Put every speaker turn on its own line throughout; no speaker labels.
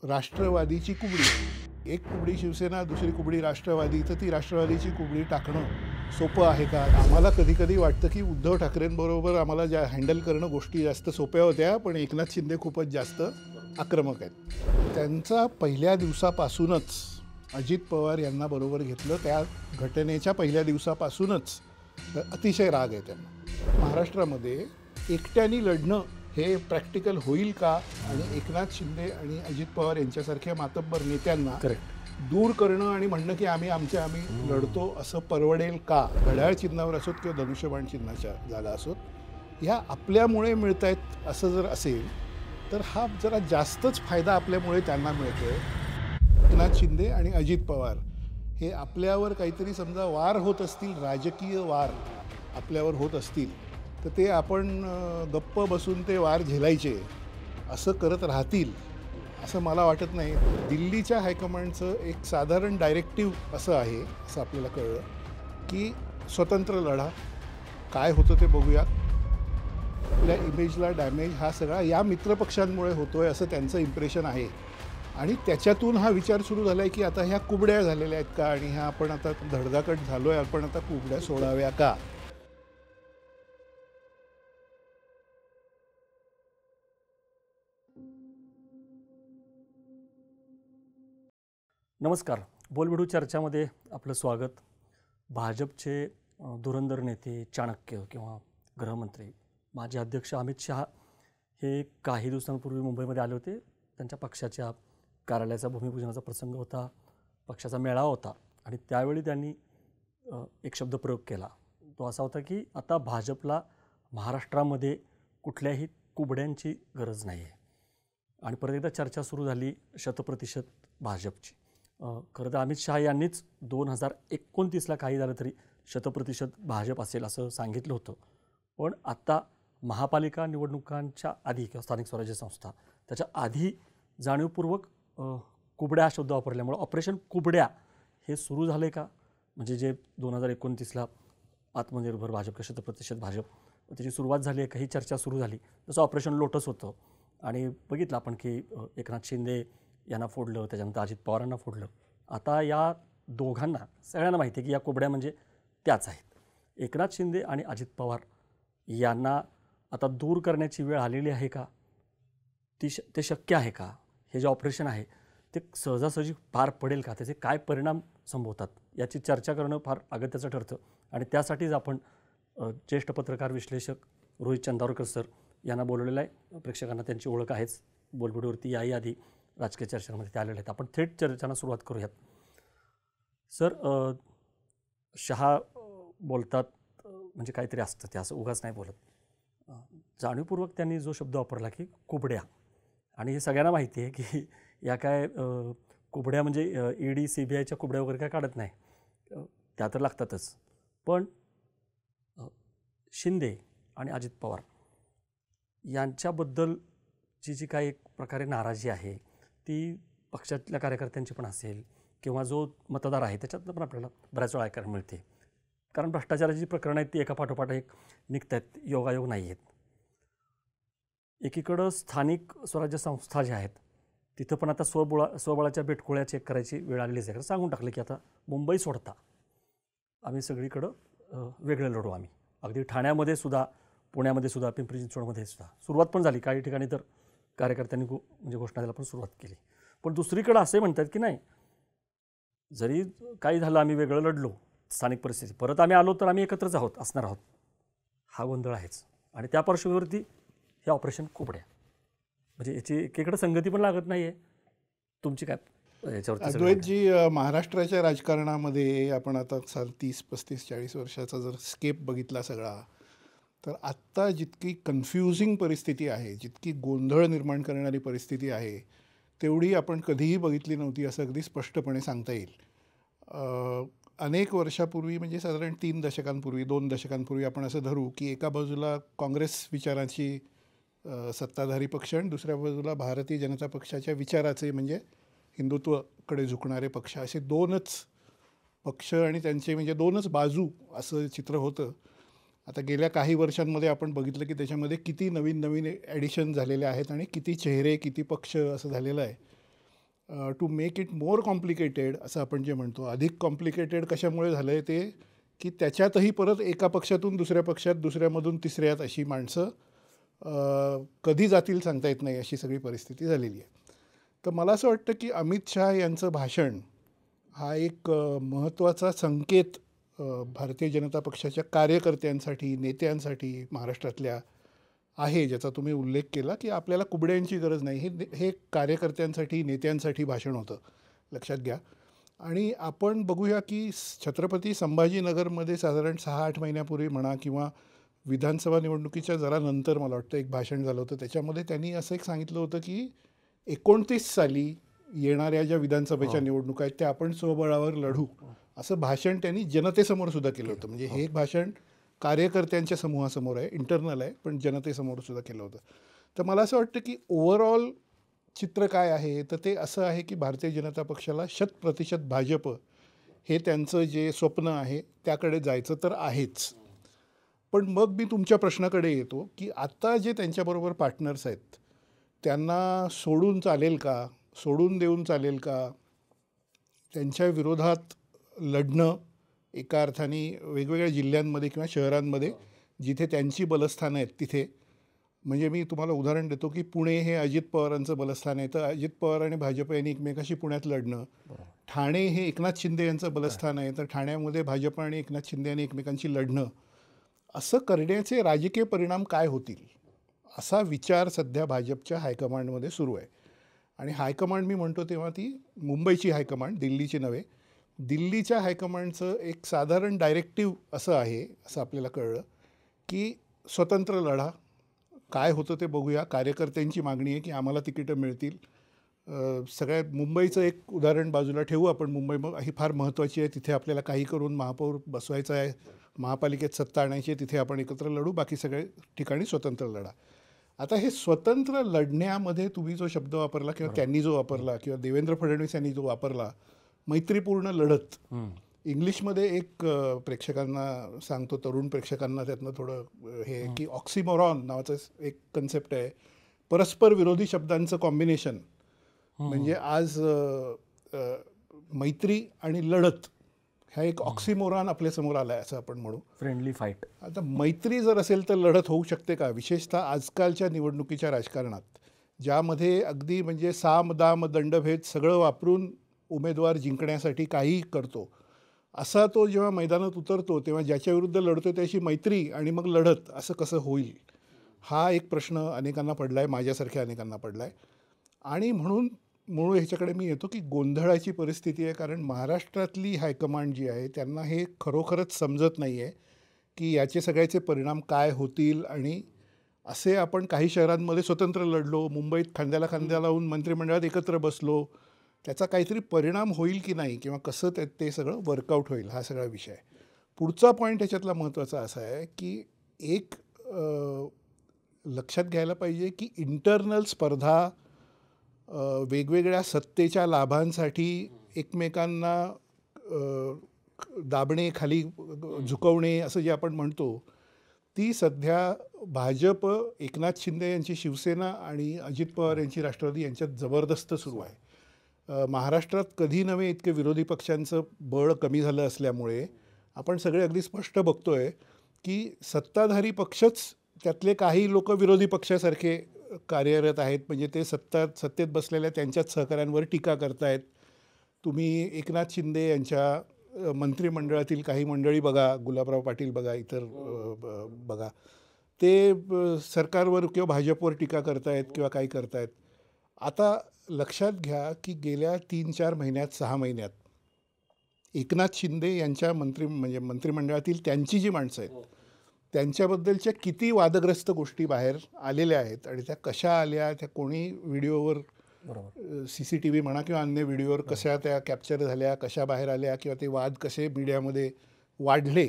राष्ट्रवादीची कुबडी, एक कुबडी शिवसेना दुसरी कुबडी राष्ट्रवादी, तर ती राष्ट्रवादीची कुबडी टाकणं सोपं आहे का? आम्हाला कधी कधी वाटतं की उद्धव ठाकरेंबरोबर आम्हाला ज्या हँडल करणं गोष्टी जास्त सोप्या होत्या, पण एकनाथ शिंदे खूपच जास्त आक्रमक आहेत. त्यांचा पहिल्या दिवसापासूनच अजित पवार यांना बरोबर घेतलं, त्या घटनेच्या पहिल्या दिवसापासूनच अतिशय राग आहे त्यांना. महाराष्ट्रामध्ये एकट्याने लढणं हे प्रॅक्टिकल होईल का? आणि एकनाथ शिंदे आणि अजित पवार यांच्यासारख्या मातब्बर नेत्यांना दूर करणं आणि म्हणणं की आम्ही लढतो असं परवडेल का? घड्याळ चिन्हावर असोत किंवा धनुष्यबाण चिन्हाच्या जागा असोत, ह्या आपल्यामुळे मिळत आहेत असं जर असेल तर हा जरा जास्तच फायदा आपल्यामुळे त्यांना मिळतोय. एकनाथ शिंदे आणि अजित पवार हे आपल्यावर काहीतरी समजा वार होत असतील, राजकीय वार आपल्यावर होत असतील, तर ते आपण गप्प बसून ते वार झेलायचे असं करत राहतील असं मला वाटत नाही. दिल्लीच्या हायकमांडचं एक साधारण डायरेक्टिव्ह असं आहे, असं आपल्याला कळलं की स्वतंत्र लढा, काय होतं ते बघूया, आपल्या इमेजला डॅमेज हा सगळा या मित्रपक्षांमुळे होतोय असं त्यांचं इम्प्रेशन आहे. आणि त्याच्यातून हा विचार सुरू झाला आहे की आता ह्या कुबड्या झालेल्या आहेत का, आणि ह्या आपण आता धडधाकट झालो आहे, आपण आता कुबड्या सोडाव्या का?
नमस्कार, बोलबिडू चर्चामध्ये आपलं स्वागत. भाजपचे धुरंधर नेते, चाणक्य किंवा गृहमंत्री, माजी अध्यक्ष अमित शहा हे काही दिवसांपूर्वी मुंबईमध्ये आले होते. त्यांच्या पक्षाच्या कार्यालयाचा भूमिपूजनाचा प्रसंग होता, पक्षाचा मेळावा होता, आणि त्यावेळी त्यांनी एक शब्दप्रयोग केला. तो असा होता की आता भाजपला महाराष्ट्रामध्ये कुठल्याही कुबड्यांची गरज नाही आहे. आणि परत एकदा चर्चा सुरू झाली शतप्रतिशत भाजपची. खरं तर अमित शहा यांनीच 2029ला काही झालं तरी शतप्रतिशत भाजप असेल असं सांगितलं होतं. पण आता महापालिका निवडणुकांच्या आधी किंवा स्थानिक स्वराज्य संस्था त्याच्या आधी जाणीवपूर्वक कुबड्या हा शब्द वापरल्यामुळं ऑपरेशन कुबड्या हे सुरू झालं आहे का? म्हणजे जे 2029ला आत्मनिर्भर भाजप किंवा शतप्रतिशत भाजप त्याची सुरुवात झाली आहे, काही चर्चा सुरू झाली. जसं ऑपरेशन लोटस होतं, आणि बघितलं आपण की एकनाथ शिंदे यांना फोडलं, त्याच्यानंतर अजित पवारांना फोडलं. आता या दोघांना सगळ्यांना माहिती आहे की या कुबड्या म्हणजे त्याच आहेत. एकनाथ शिंदे आणि अजित पवार यांना आता दूर करण्याची वेळ आलेली आहे का? ते शक्य आहे का? हे जे ऑपरेशन आहे ते सहजासहजी पार पडेल का? त्याचे काय परिणाम संभवतात याची चर्चा करणं फार अगत्याचं ठरतं. आणि त्यासाठीच आपण ज्येष्ठ पत्रकार विश्लेषक रोहित चंदावरकर सर यांना बोलवलेलं आहे. प्रेक्षकांना त्यांची ओळख आहेच, बोलबिडूवरती याही आधी राजकीय चर्चांमध्ये ते आलेले आहेत. आपण थेट चर्चांना सुरुवात करूयात. सर, शहा बोलतात म्हणजे काहीतरी असतं, ते असं उगाच नाही बोलत. जाणीवपूर्वक त्यांनी जो शब्द वापरला की कुबड्या, आणि हे सगळ्यांना माहिती आहे की या काय कुबड्या म्हणजे ईडी CBIच्या कुबड्या वगैरे काय काढत नाही, त्या तर लागतातच. पण शिंदे आणि अजित पवार यांच्याबद्दलची जी काही एक प्रकारे नाराजी आहे ती पक्षातल्या कार्यकर्त्यांची पण असेल किंवा जो मतदार आहे त्याच्यातनं पण आपल्याला बऱ्याच वेळा ऐकायला मिळते. कारण भ्रष्टाचाराची जी प्रकरणं आहेत ती एका पाठोपाठ एक निघत आहेत, योगायोग नाही आहेत. एकीकडं स्थानिक स्वराज्य संस्था ज्या आहेत तिथं पण आता स्वबळाच्या बेटकोळ्या चेक करायची वेळ आलेलीच आहे. कारण सांगून टाकलं की आता मुंबई सोडता आम्ही सगळीकडं वेगळं लढू. आम्ही अगदी ठाण्यामध्ये सुद्धा, पुण्यामध्ये सुद्धा, पिंपरी चिंचवडमध्ये सुद्धा सुरुवात पण झाली. काही ठिकाणी तर कार्यकर्त्यांनी म्हणजे घोषणा द्यायला पण सुरुवात केली. पण दुसरीकडं असे म्हणतात की नाही, जरी काही झालं आम्ही वेगळं लढलो, स्थानिक परिस्थिती परत आम्ही आलो तर आम्ही एकत्रच असणार आहोत. हा गोंधळ आहेच. आणि त्या पार्श्वभूमीवरती हे ऑपरेशन कुबड्या म्हणजे याची एकीकडे संगती पण लागत नाही आहे. तुमची काय याच्यावरती?
अद्वैतजी, महाराष्ट्राच्या राजकारणामध्ये आपण आता 30, 35, 40 वर्षाचा जर स्केप बघितला सगळा, तर आत्ता जितकी कन्फ्युजिंग परिस्थिती आहे, जितकी गोंधळ निर्माण करणारी परिस्थिती आहे, तेवढी आपण कधीही बघितली नव्हती असं अगदी स्पष्टपणे सांगता येईल. अनेक वर्षापूर्वी, म्हणजे साधारण 3 दशकांपूर्वी, 2 दशकांपूर्वी आपण असं धरू की एका बाजूला काँग्रेस विचाराची सत्ताधारी पक्ष आणि दुसऱ्या बाजूला भारतीय जनता पक्षाच्या विचाराचे म्हणजे हिंदुत्वाकडे झुकणारे पक्ष, असे 2च पक्ष आणि त्यांचे म्हणजे 2च बाजू असं चित्र होतं. आता गेल्या काही वर्षांमध्ये आपण बघितलं की त्याच्यामध्ये किती नवीन नवीन ॲडिशन झालेले आहेत आणि किती चेहरे, किती पक्ष असं झालेलं आहे. To make it more complicated असं आपण जे म्हणतो, अधिक कॉम्प्लिकेटेड कशामुळे झालं आहे ते, की त्याच्यातही परत एका पक्षातून दुसऱ्या पक्षात, दुसऱ्यामधून तिसऱ्यात अशी माणसं कधी जातील सांगता येत नाही, अशी सगळी परिस्थिती झालेली आहे. तर मला असं वाटतं की अमित शहा यांचं भाषण हा एक महत्त्वाचा संकेत भारतीय जनता पक्षाच्या कार्यकर्त्यांसाठी, नेत्यांसाठी महाराष्ट्रातल्या आहे, ज्याचा तुम्ही उल्लेख केला की आपल्याला कुबड्यांची गरज नाही. हे कार्यकर्त्यांसाठी, नेत्यांसाठी भाषण होतं, लक्षात घ्या. आणि आपण बघूया की छत्रपती संभाजीनगरमध्ये साधारण 6-8 महिन्यापूर्वी म्हणा किंवा विधानसभा निवडणुकीच्या जरा नंतर मला वाटतं एक भाषण झालं होतं. त्याच्यामध्ये त्यांनी असं एक सांगितलं होतं की 29 साली येणाऱ्या ज्या विधानसभेच्या निवडणुका आहेत त्या आपण स्वबळावर लढू, असं भाषण त्यांनी जनतेसमोर सुद्धा केलं होतं. म्हणजे हे एक भाषण कार्यकर्त्यांच्या समूहासमोर आहे, इंटरनल आहे, पण जनतेसमोर सुद्धा केलं होतं. तर मला असं वाटतं की ओव्हरऑल चित्र काय आहे, तर ते असं आहे की भारतीय जनता पक्षाला 100% भाजप हे त्यांचं जे स्वप्न आहे त्याकडे जायचं तर आहेच. पण मग मी तुमच्या प्रश्नाकडे येतो की आता जे त्यांच्याबरोबर पार्टनर्स आहेत त्यांना सोडून चालेल का, सोडून देऊन चालेल का, त्यांच्या विरोधात लढणं एका अर्थाने वेगवेगळ्या जिल्ह्यांमध्ये किंवा शहरांमध्ये जिथे त्यांची बलस्थानं आहेत तिथे. म्हणजे मी तुम्हाला उदाहरण देतो की पुणे हे अजित पवारांचं बलस्थान आहे, तर अजित पवार आणि भाजप यांनी एकमेकाशी पुण्यात लढणं. ठाणे हे एकनाथ शिंदे यांचं बलस्थान आहे, तर ठाण्यामध्ये भाजप आणि एकनाथ शिंदे यांनी एकमेकांशी लढणं. असं करण्याचे राजकीय परिणाम काय होतील असा विचार सध्या भाजपच्या हायकमांडमध्ये सुरू आहे. आणि हायकमांड मी म्हणतो तेव्हा ती मुंबईची हायकमांड, दिल्लीची नव्हे. दिल्लीच्या हायकमांडचं एक साधारण डायरेक्टिव्ह असं आहे, असं आपल्याला कळलं की स्वतंत्र लढा, काय होतं ते बघूया. कार्यकर्त्यांची मागणी आहे की आम्हाला तिकीटं मिळतील. सगळ्या मुंबईचं एक उदाहरण बाजूला ठेवू आपण. मुंबई ही फार महत्त्वाची आहे, तिथे आपल्याला काही करून महापौर बसवायचं आहे, महापालिकेत सत्ता आणायची आहे, तिथे आपण एकत्र लढू, बाकी सगळे ठिकाणी स्वतंत्र लढा. आता हे स्वतंत्र लढण्यामध्ये तुम्ही जो शब्द वापरला किंवा त्यांनी जो वापरला किंवा देवेंद्र फडणवीस यांनी जो वापरला, मैत्रीपूर्ण लढत, इंग्लिशमध्ये एक प्रेक्षकांना सांगतो, तरुण प्रेक्षकांना त्यातनं थोडं हे की ऑक्सिमोरॉन नावाचं एक कन्सेप्ट आहे, परस्पर विरोधी शब्दांचं कॉम्बिनेशन. म्हणजे आज मैत्री आणि लढत ह्या एक ऑक्सिमोरॉन आपल्यासमोर आला आहे असं आपण म्हणू.
Friendly fight.
आता मैत्री जर असेल तर लढत होऊ शकते का, विशेषतः आजकालच्या निवडणुकीच्या राजकारणात, ज्यामध्ये अगदी म्हणजे साम दाम दंडभेद सगळं वापरून उमेदवार जिंकण्यासाठी काहीही करतो. असा तो जेव्हा मैदानात उतरतो तेव्हा ज्याच्या विरुद्ध लढतो त्याची मैत्री आणि मग लढत असं कसं होईल, हा एक प्रश्न अनेकांना पडला आहे, माझ्यासारख्या अनेकांना पडला आहे. आणि म्हणून मूळ ह्याच्याकडे मी येतो की गोंधळाची परिस्थिती आहे, कारण महाराष्ट्रातली हायकमांड जी आहे त्यांना हे खरोखरच समजत नाही आहे की याचे सगळ्याचे परिणाम काय होतील. आणि असे आपण काही शहरांमध्ये स्वतंत्र लढलो, मुंबईत खांद्याला खांद्या लावून मंत्रिमंडळात एकत्र बसलो, त्याचा काहीतरी परिणाम होईल की नाही किंवा कसं ते सगळं वर्कआउट होईल, हा सगळा विषय आहे. पुढचा पॉईंट ह्याच्यातला महत्त्वाचा असा आहे की एक लक्षात घ्यायला पाहिजे की इंटरनल स्पर्धा, वेगवेगळ्या सत्तेच्या लाभांसाठी एकमेकांना दाबणे, खाली झुकवणे असं जे आपण म्हणतो, ती सध्या भाजप, एकनाथ शिंदे यांची शिवसेना आणि अजित पवार यांची राष्ट्रवादी यांच्यात जबरदस्त सुरू आहे. महाराष्ट्रात कधी नव्हे इतके विरोधी पक्षांचं बळ कमी झालं असल्यामुळे आपण सगळे अगदी स्पष्ट बघतो आहे की सत्ताधारी पक्षच त्यातले काही लोक विरोधी पक्षासारखे कार्यरत आहेत. म्हणजे ते सत्तेत बसलेल्या त्यांच्याच सहकाऱ्यांवर टीका करतायत. तुम्ही एकनाथ शिंदे यांच्या मंत्रिमंडळातील काही मंडळी बघा, गुलाबराव पाटील बघा, इतर बघा, ते सरकारवर किंवा भाजपवर टीका करतायत किंवा काही करतायत. आता लक्षात घ्या की गेल्या 3-4 महिन्यात, 6 महिन्यात एकनाथ शिंदे यांच्या मंत्रिमंडळातील त्यांची जी माणसं आहेत त्यांच्याबद्दलच्या किती वादग्रस्त गोष्टी बाहेर आलेल्या आहेत. आणि त्या कशा आल्या, त्या कोणी व्हिडिओवर, CCTV म्हणा किंवा अन्य व्हिडिओवर कशा त्या कॅप्चर झाल्या, कशा बाहेर आल्या किंवा ते वाद कसे मीडियामध्ये वाढले,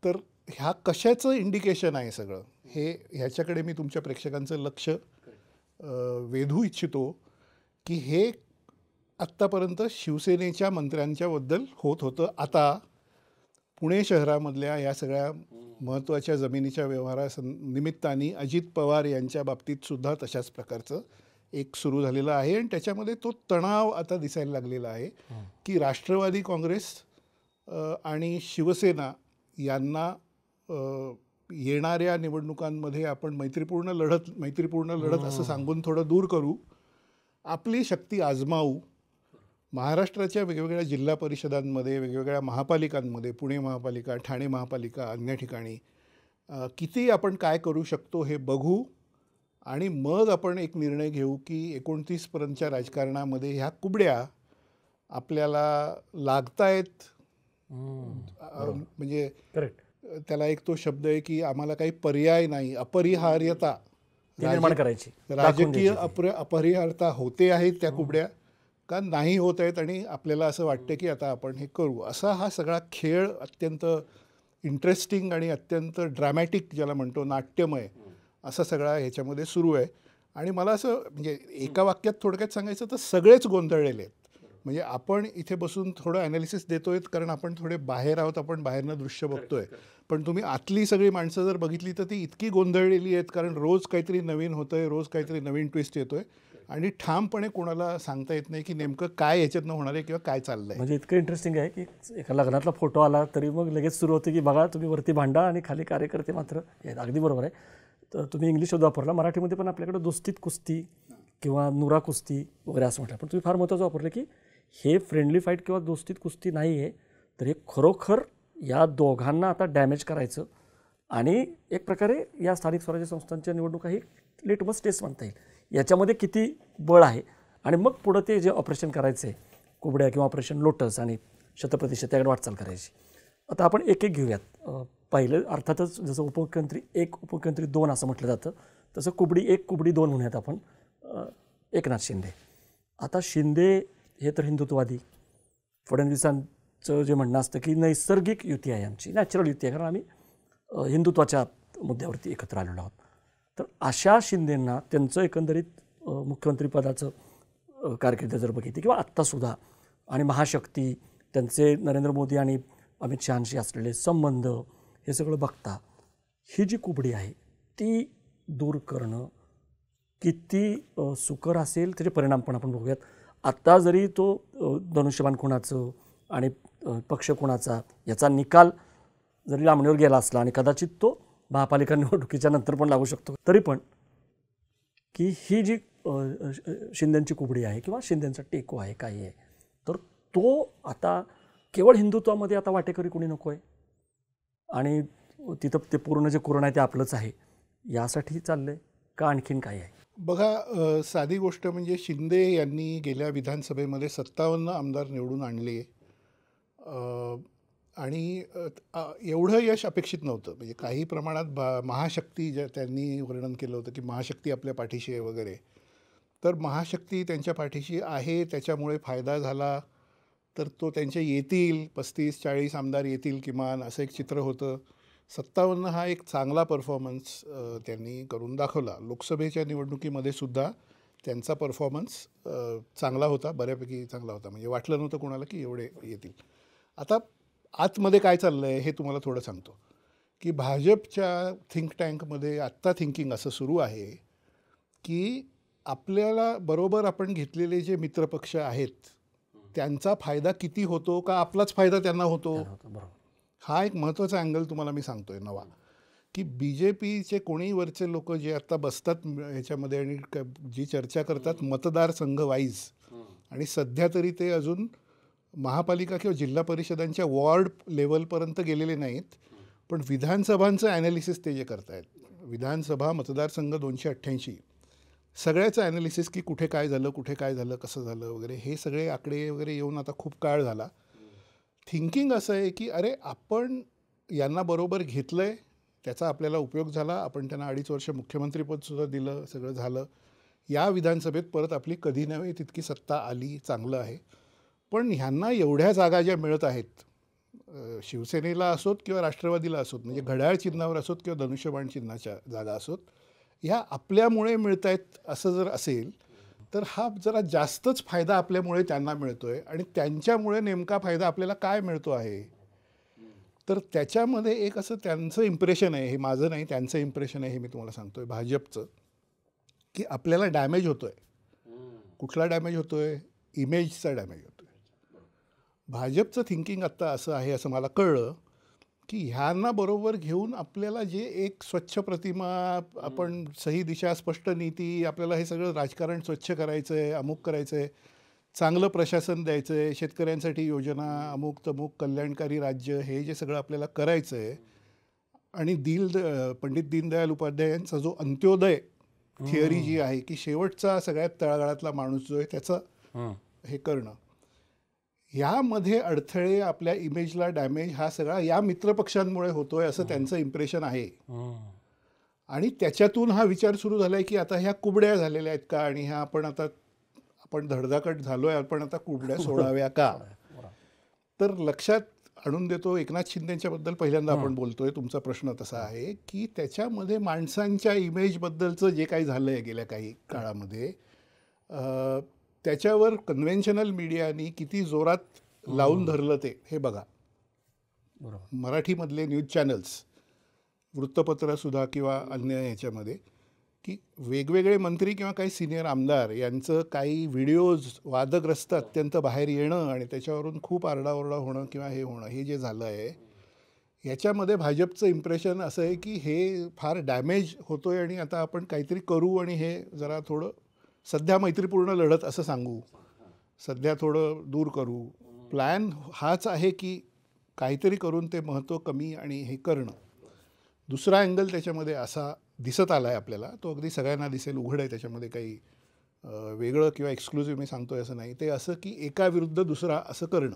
तर ह्या कशाचं इंडिकेशन आहे सगळं हे, ह्याच्याकडे मी तुमच्या प्रेक्षकांचं लक्ष वेधू इच्छितो की हे आत्तापर्यंत शिवसेनेच्या मंत्र्यांच्याबद्दल होत होतं. आता पुणे शहरामधल्या या सगळ्या महत्त्वाच्या जमिनीच्या व्यवहारानिमित्ताने अजित पवार यांच्या बाबतीत सुद्धा तशाच प्रकारचं एक सुरू झालेला आहे आणि त्याच्यामध्ये तो तणाव आता दिसायला लागलेला आहे की राष्ट्रवादी काँग्रेस आणि शिवसेना यांना येणाऱ्या निवडणुकांमध्ये आपण मैत्रीपूर्ण लढत असं सांगून थोडं दूर करू, आपली शक्ती आजमावू, महाराष्ट्राच्या वेगवेगळ्या जिल्हा परिषदांमध्ये, वेगवेगळ्या महापालिकांमध्ये, पुणे महापालिका, ठाणे महापालिका, अन्य ठिकाणी किती आपण काय करू शकतो हे बघू आणि मग आपण एक निर्णय घेऊ की 29 पर्यंतच्या राजकारणामध्ये ह्या कुबड्या आपल्याला लागतायत. म्हणजे
करेक्ट,
त्याला एक तो शब्द आहे की आम्हाला काही पर्याय नाही, अपरिहार्यता
निर्माण करायची,
राजकीय अपरिहार्यता होते आहेत त्या कुबड्या का नाही होत आहेत आणि आपल्याला असं वाटतं की आता आपण हे करू. असा हा सगळा खेळ अत्यंत इंटरेस्टिंग आणि अत्यंत ड्रॅमॅटिक ज्याला म्हणतो नाट्यमय असा सगळा ह्याच्यामध्ये सुरू आहे. आणि मला असं म्हणजे एका वाक्यात थोडक्यात सांगायचं तर सगळेच गोंधळलेले आहेत. म्हणजे आपण इथे बसून थोडं ॲनालिसिस देतोय कारण आपण थोडे बाहेर आहोत, आपण बाहेरनं दृश्य बघतोय, पण तुम्ही आतली सगळी माणसं जर बघितली तर ती इतकी गोंधळलेली आहेत कारण रोज काहीतरी नवीन होतंय, रोज काहीतरी नवीन ट्विस्ट येतोय आणि ठामपणे कोणाला सांगता येत नाही की नेमकं काय याच्यातनं होणार आहे किंवा काय चाललंय.
म्हणजे इतकं इंटरेस्टिंग आहे की एका लग्नातला फोटो आला तरी मग लगेच सुरू होते की बघा तुम्ही वरती भांडा आणि खाली कार्यकर्ते मात्र आहेत. अगदी बरोबर आहे. तर तुम्ही इंग्लिश शब्द वापरला, मराठीमध्ये पण आपल्याकडे दोस्तीत कुस्ती किंवा नुरा कुस्ती वगैरे असं म्हटलं, पण तुम्ही फार महत्त्वाचं वापरलं की हे फ्रेंडली फाईट किंवा दोस्तीत कुस्ती नाही आहे, तर हे खरोखर या दोघांना आता डॅमेज करायचं आणि एक प्रकारे या स्थानिक स्वराज्य संस्थांच्या निवडणुका ही लिटमस टेस्ट म्हणता येईल, याच्यामध्ये किती बळ आहे आणि मग पुढं ते जे ऑपरेशन करायचं आहे कुबड्या किंवा ऑपरेशन लोटस आणि शतप्रतिशत त्याकडे वाटचाल करायची. आता आपण एक एक घेऊयात. पहिलं अर्थातच जसं उपमुख्यमंत्री 1 उपमुख्यमंत्री 2 असं म्हटलं जातं, तसं कुबडी 1 कुबडी 2 म्हणूयात आपण. एकनाथ शिंदे. आता शिंदे हे तर हिंदुत्ववादी, फडणवीसांचं जे म्हणणं असतं की नैसर्गिक युती आहे, आमची नॅचरल युती आहे कारण आम्ही हिंदुत्वाच्या मुद्द्यावरती एकत्र आलेलो आहोत. तर अशा शिंदेंना त्यांचं एकंदरीत मुख्यमंत्रीपदाचं कारकीर्द जर बघितली किंवा आत्तासुद्धा आणि महाशक्ती, त्यांचे नरेंद्र मोदी आणि अमित शहांशी असलेले संबंध, हे सगळं बघता ही जी कुबडी आहे ती दूर करणं किती सुकर असेल त्याचे परिणाम पण आपण बघूयात. आत्ता जरी तो धनुष्यबाण कोणाचं आणि पक्ष कोणाचा याचा निकाल जरी लांबणीवर गेला असला आणि कदाचित तो महापालिका निवडणुकीच्या नंतर पण लागू शकतो, तरी पण की ही जी शिंदेंची कुबडी आहे किंवा शिंदेंचा टेको आहे काही आहे, तर तो आता केवळ हिंदुत्वामध्ये आता वाटेकरी कोणी नको आहे आणि तिथं ते पूर्ण जे कोरोना आहे ते आपलंच आहे यासाठी चाललंय का आणखीन काय आहे?
बघा, साधी गोष्ट म्हणजे शिंदे यांनी गेल्या विधानसभेमध्ये 57 आमदार निवडून आणले आणि एवढं यश अपेक्षित नव्हतं. म्हणजे काही प्रमाणात महाशक्ती ज्या त्यांनी वर्णन केलं होतं की महाशक्ती आपल्या पाठीशी आहे वगैरे, तर महाशक्ती त्यांच्या पाठीशी आहे त्याच्यामुळे फायदा झाला तर तो त्यांचे येतील 35-40 आमदार येतील किमान असं एक चित्र होतं. 57 हा एक चांगला परफॉर्मन्स त्यांनी करून दाखवला. लोकसभेच्या निवडणुकीमध्ये सुद्धा त्यांचा परफॉर्मन्स चांगला होता, बऱ्यापैकी चांगला होता. म्हणजे वाटलं नव्हतं कोणाला की एवढे येतील. आता आतमध्ये काय चाललं आहे हे तुम्हाला थोडं सांगतो की भाजपच्या थिंक टँकमध्ये आत्ता थिंकिंग असं सुरू आहे की आपल्याला बरोबर आपण घेतलेले जे मित्रपक्ष आहेत त्यांचा फायदा किती होतो का आपलाच फायदा त्यांना होतो. हा एक महत्त्वाचा अँगल तुम्हाला मी सांगतोय नवा, की BJPचे कोणी वरचे लोक जे आता बसतात ह्याच्यामध्ये आणि जी चर्चा करतात मतदारसंघ वाईज, आणि सध्या तरी ते अजून महापालिका किंवा जिल्हा परिषदांच्या वॉर्ड लेवलपर्यंत गेलेले नाहीत, पण विधानसभांचं ॲनालिसिस ते जे करतायत, विधानसभा मतदारसंघ 288 सगळ्याचं ॲनालिसिस की कुठे काय झालं कसं झालं वगैरे, हे सगळे आकडे वगैरे येऊन आता खूप काळ झाला. थिंकिंग असं आहे की अरे आपण यांना बरोबर घेतलं आहे, त्याचा आपल्याला उपयोग झाला, आपण त्यांना 2.5 वर्ष मुख्यमंत्रीपदसुद्धा दिलं, सगळं झालं, या विधानसभेत परत आपली कधी नव्हे तितकी सत्ता आली, चांगलं आहे. पण ह्यांना एवढ्या जागा ज्या मिळत आहेत, शिवसेनेला असोत किंवा राष्ट्रवादीला असोत, म्हणजे घड्याळ चिन्हावर असोत किंवा धनुष्यबाण चिन्हाच्या जागा असोत, ह्या आपल्यामुळे मिळत आहेत असं जर असेल तर हा जरा जास्तच फायदा आपल्यामुळे त्यांना मिळतो आहे आणि त्यांच्यामुळे नेमका फायदा आपल्याला काय मिळतो आहे. तर त्याच्यामध्ये एक असं त्यांचं इम्प्रेशन आहे, हे माझं नाही त्यांचं इम्प्रेशन आहे, हे मी तुम्हाला सांगतो आहे भाजपचं, की आपल्याला डॅमेज होतो आहे. कुठला डॅमेज होतो आहे? इमेजचा डॅमेज होतो आहे. भाजपचं थिंकिंग आत्ता असं आहे, असं मला कळलं, की ह्यांना बरोबर घेऊन आपल्याला जे एक स्वच्छ प्रतिमा, आपण सही दिशा, स्पष्ट नीती, आपल्याला हे सगळं राजकारण स्वच्छ करायचं आहे, अमुक करायचं आहे, चांगलं प्रशासन द्यायचं आहे, शेतकऱ्यांसाठी योजना, अमुक तमुक, कल्याणकारी राज्य, हे जे सगळं आपल्याला करायचं आहे. आणि पंडित दीनदयाल उपाध्याय यांचा जो अंत्योदय थिअरी जी आहे, की शेवटचा सगळ्यात तळागाळातला माणूस जो आहे त्याचं हे करणं, ह्यामध्ये अडथळे, आपल्या इमेजला डॅमेज, हा सगळा या मित्रपक्षांमुळे होतोय असं त्यांचं इम्प्रेशन आहे. आणि त्याच्यातून हा विचार सुरू झाला आहे की आता ह्या कुबड्या झालेल्या आहेत का, आणि ह्या आपण धडधाकट झालो आहे, आपण आता कुबड्या सोडाव्या का. तर लक्षात आणून देतो, एकनाथ शिंदेच्याबद्दल पहिल्यांदा आपण बोलतोय. तुमचा प्रश्न तसा आहे की त्याच्यामध्ये माणसांच्या इमेजबद्दलचं जे काही झालं आहे गेल्या काही काळामध्ये, त्याच्यावर कन्व्हेन्शनल मीडियानी किती जोरात लावून धरलं ते हे बघा. मराठीमधले न्यूज चॅनल्स, वृत्तपत्रसुद्धा किंवा अन्य ह्याच्यामध्ये, की वेगवेगळे मंत्री किंवा काही सिनियर आमदार यांचं काही व्हिडिओज वादग्रस्त अत्यंत बाहेर येणं आणि त्याच्यावरून खूप आरडाओरडा होणं किंवा हे होणं, हे जे झालं आहे याच्यामध्ये भाजपचं इम्प्रेशन असं आहे की हे फार डॅमेज होतो आहे आणि आता आपण काहीतरी करू आणि हे जरा थोडं सध्या मैत्रीपूर्ण लढत असं सांगू, सध्या थोडं दूर करू. प्लॅन हाच आहे की काहीतरी करून ते महत्त्व कमी आणि हे करणं. दुसरा अँगल त्याच्यामध्ये असा दिसत आला आहे आपल्याला, तो अगदी सगळ्यांना दिसेल, उघड आहे, त्याच्यामध्ये काही वेगळं किंवा एक्सक्लुझिव्ह मी सांगतो आहे असं नाही. ते असं की एका विरुद्ध दुसरा असं करणं,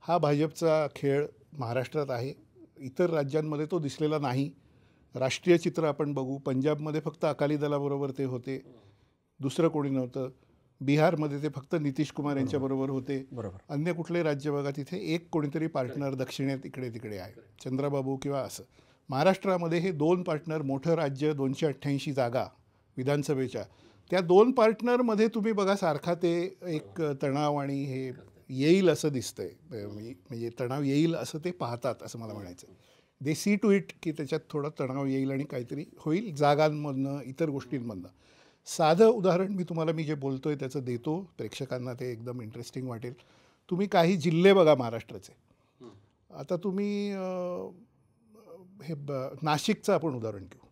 हा भाजपचा खेळ महाराष्ट्रात आहे. इतर राज्यांमध्ये तो दिसलेला नाही. राष्ट्रीय चित्र आपण बघू, पंजाबमध्ये फक्त अकाली दलाबरोबर ते होते, दुसरं कोणी नव्हतं. बिहारमध्ये ते फक्त नितीश कुमार यांच्याबरोबर होते. अन्य कुठले राज्य बघा, तिथे एक कोणीतरी पार्टनर दक्षिणेत इकडे तिकडे आहे, चंद्रबाबू किंवा असं. महाराष्ट्रामध्ये हे 2 पार्टनर, मोठं राज्य, 288 जागा विधानसभेच्या, त्या 2 पार्टनरमध्ये तुम्ही बघा सारखा ते एक तणाव आणि हे येईल असं दिसतंय. म्हणजे तणाव येईल असं ते पाहतात असं मला म्हणायचं. दे सी टू इट की त्याच्यात थोडा तणाव येईल आणि काहीतरी होईल जागांमधनं, इतर गोष्टींमधनं. साधं उदाहरण मी जे बोलतोय त्याचं देतो, प्रेक्षकांना ते एकदम इंटरेस्टिंग वाटेल. तुम्ही काही जिल्हे बघा महाराष्ट्राचे. आता तुम्ही नाशिकचं आपण उदाहरण घेऊ.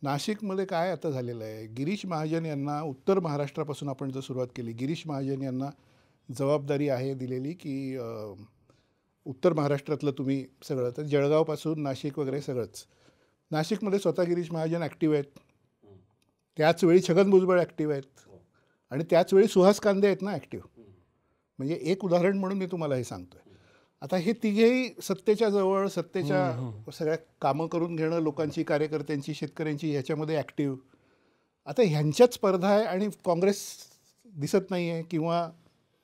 नाशिकमध्ये काय आता झालेलं आहे, गिरीश महाजन यांना उत्तर महाराष्ट्रापासून आपण जर सुरुवात केली, गिरीश महाजन यांना जबाबदारी आहे दिलेली की उत्तर महाराष्ट्रातलं तुम्ही सगळं, तर जळगावपासून नाशिक वगैरे सगळंच. नाशिकमध्ये स्वतः गिरीश महाजन ॲक्टिव्ह आहेत, त्याचवेळी छगन भुजबळ ॲक्टिव्ह आहेत आणि त्याचवेळी सुहास कांदे आहेत ना ॲक्टिव्ह. म्हणजे एक उदाहरण म्हणून मी तुम्हाला हे सांगतो आहे. आता हे तिघेही सत्तेच्या जवळ, सत्तेच्या सगळ्या कामं करून घेणं, लोकांची, कार्यकर्त्यांची, शेतकऱ्यांची, ह्याच्यामध्ये ॲक्टिव्ह. आता ह्यांच्यात स्पर्धा आहे आणि काँग्रेस दिसत नाही आहे किंवा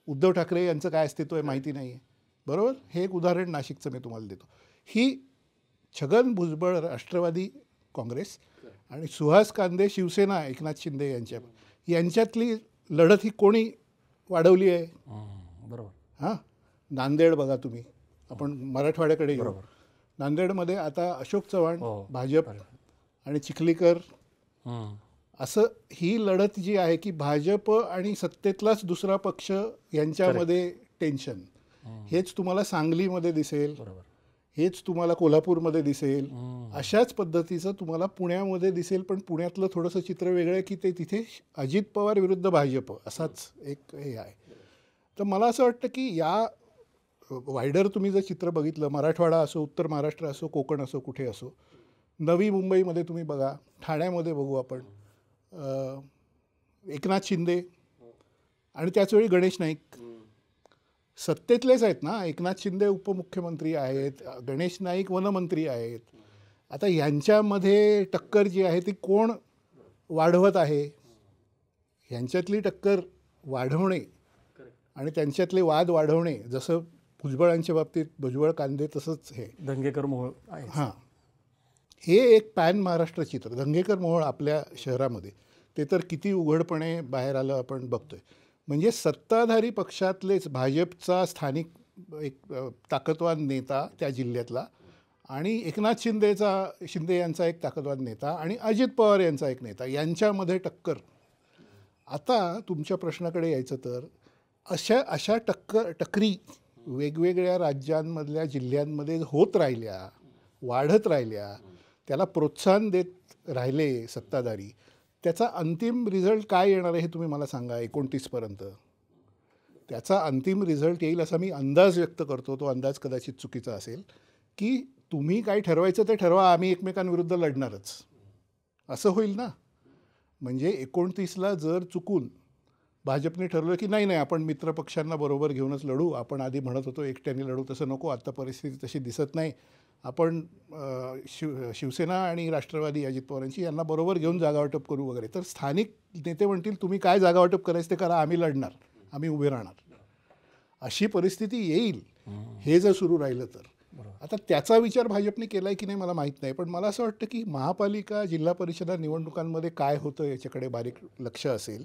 उद्धव ठाकरे यांचं काय अस्तित्व आहे माहिती नाही आहे, बरोबर. हे एक उदाहरण नाशिकचं मी तुम्हाला देतो. ही छगन भुजबळ राष्ट्रवादी काँग्रेस आणि सुहास कांदे शिवसेना एकनाथ शिंदे यांच्यातली लढत ही कोणी वाढवली आहे,
बरोबर.
हां, नांदेड बघा तुम्ही, आपण मराठवाड्याकडे येऊ. नांदेडमध्ये आता अशोक चव्हाण, भाजप आणि चिखलीकर, असं ही लढत जी आहे की भाजप आणि सत्तेतलाच दुसरा पक्ष यांच्यामध्ये टेन्शन. हेच तुम्हाला सांगलीमध्ये दिसेल, हेच तुम्हाला कोल्हापूरमध्ये दिसेल, अशाच पद्धतीचं तुम्हाला पुण्यामध्ये दिसेल. पण पुण्यातलं थोडंसं चित्र वेगळं आहे की ते तिथे अजित पवार विरुद्ध भाजप असाच एक हे आहे. तर मला असं वाटतं की या वायडर तुम्ही जर चित्र बघितलं, मराठवाडा असो, उत्तर महाराष्ट्र असो, कोकण असो, कुठे असो, नवी मुंबईमध्ये तुम्ही बघा, ठाण्यामध्ये बघू आपण, एकनाथ शिंदे आणि त्याचवेळी गणेश नाईक सत्तेतलेच आहेत ना. एकनाथ शिंदे उपमुख्यमंत्री आहेत, गणेश नाईक वनमंत्री आहेत. आता ह्यांच्यामध्ये टक्कर जी आहे ती कोण वाढवत आहे? ह्यांच्यातली टक्कर वाढवणे आणि त्यांच्यातले वाद वाढवणे, जसं भुजबळांच्या बाबतीत भुजबळ कांदे, तसंच हे
दंगेकर मोहोळ आहे.
हां, हे एक पॅन महाराष्ट्र चित्र. दंगेकर मोहोळ आपल्या शहरामध्ये ते तर किती उघडपणे बाहेर आलं आपण बघतोय. म्हणजे सत्ताधारी पक्षातलेच भाजपचा स्थानिक एक ताकदवान नेता त्या जिल्ह्यातला, आणि एकनाथ शिंदे यांचा एक ताकदवान नेता, आणि अजित पवार यांचा एक नेता, यांच्यामध्ये टक्कर. आता तुमच्या प्रश्नाकडे यायचं तर अशा अशा टकरी वेगवेगळ्या राज्यांमधल्या जिल्ह्यांमध्ये होत राहिल्या, वाढत राहिल्या, त्याला प्रोत्साहन देत राहिले सत्ताधारी, त्याचा अंतिम रिझल्ट काय येणार आहे हे तुम्ही मला सांगा 29पर्यंत. त्याचा अंतिम रिझल्ट येईल असा मी अंदाज व्यक्त करतो, तो अंदाज कदाचित चुकीचा असेल, की तुम्ही काय ठरवायचं ते ठरवा, आम्ही एकमेकांविरुद्ध लढणारच असं होईल ना. म्हणजे 29ला जर चुकून भाजपने ठरवलं की नाही आपण मित्रपक्षांना बरोबर घेऊनच लढू, आपण आधी म्हणत होतो एकट्याने लढू, तसं नको, आत्ता परिस्थिती तशी दिसत नाही, आपण शिवसेना आणि राष्ट्रवादी अजित पवारांची यांना बरोबर घेऊन जागावाटप करू वगैरे, तर स्थानिक नेते म्हणतील तुम्ही काय जागावाटप करायचं ते करा, आम्ही लढणार, आम्ही उभे राहणार, अशी परिस्थिती येईल हे जर सुरू राहिलं तर. आता त्याचा विचार भाजपने केला आहे की नाही मला माहीत नाही, पण मला असं वाटतं की महापालिका जिल्हा परिषदा निवडणुकांमध्ये काय होतं याच्याकडे बारीक लक्ष असेल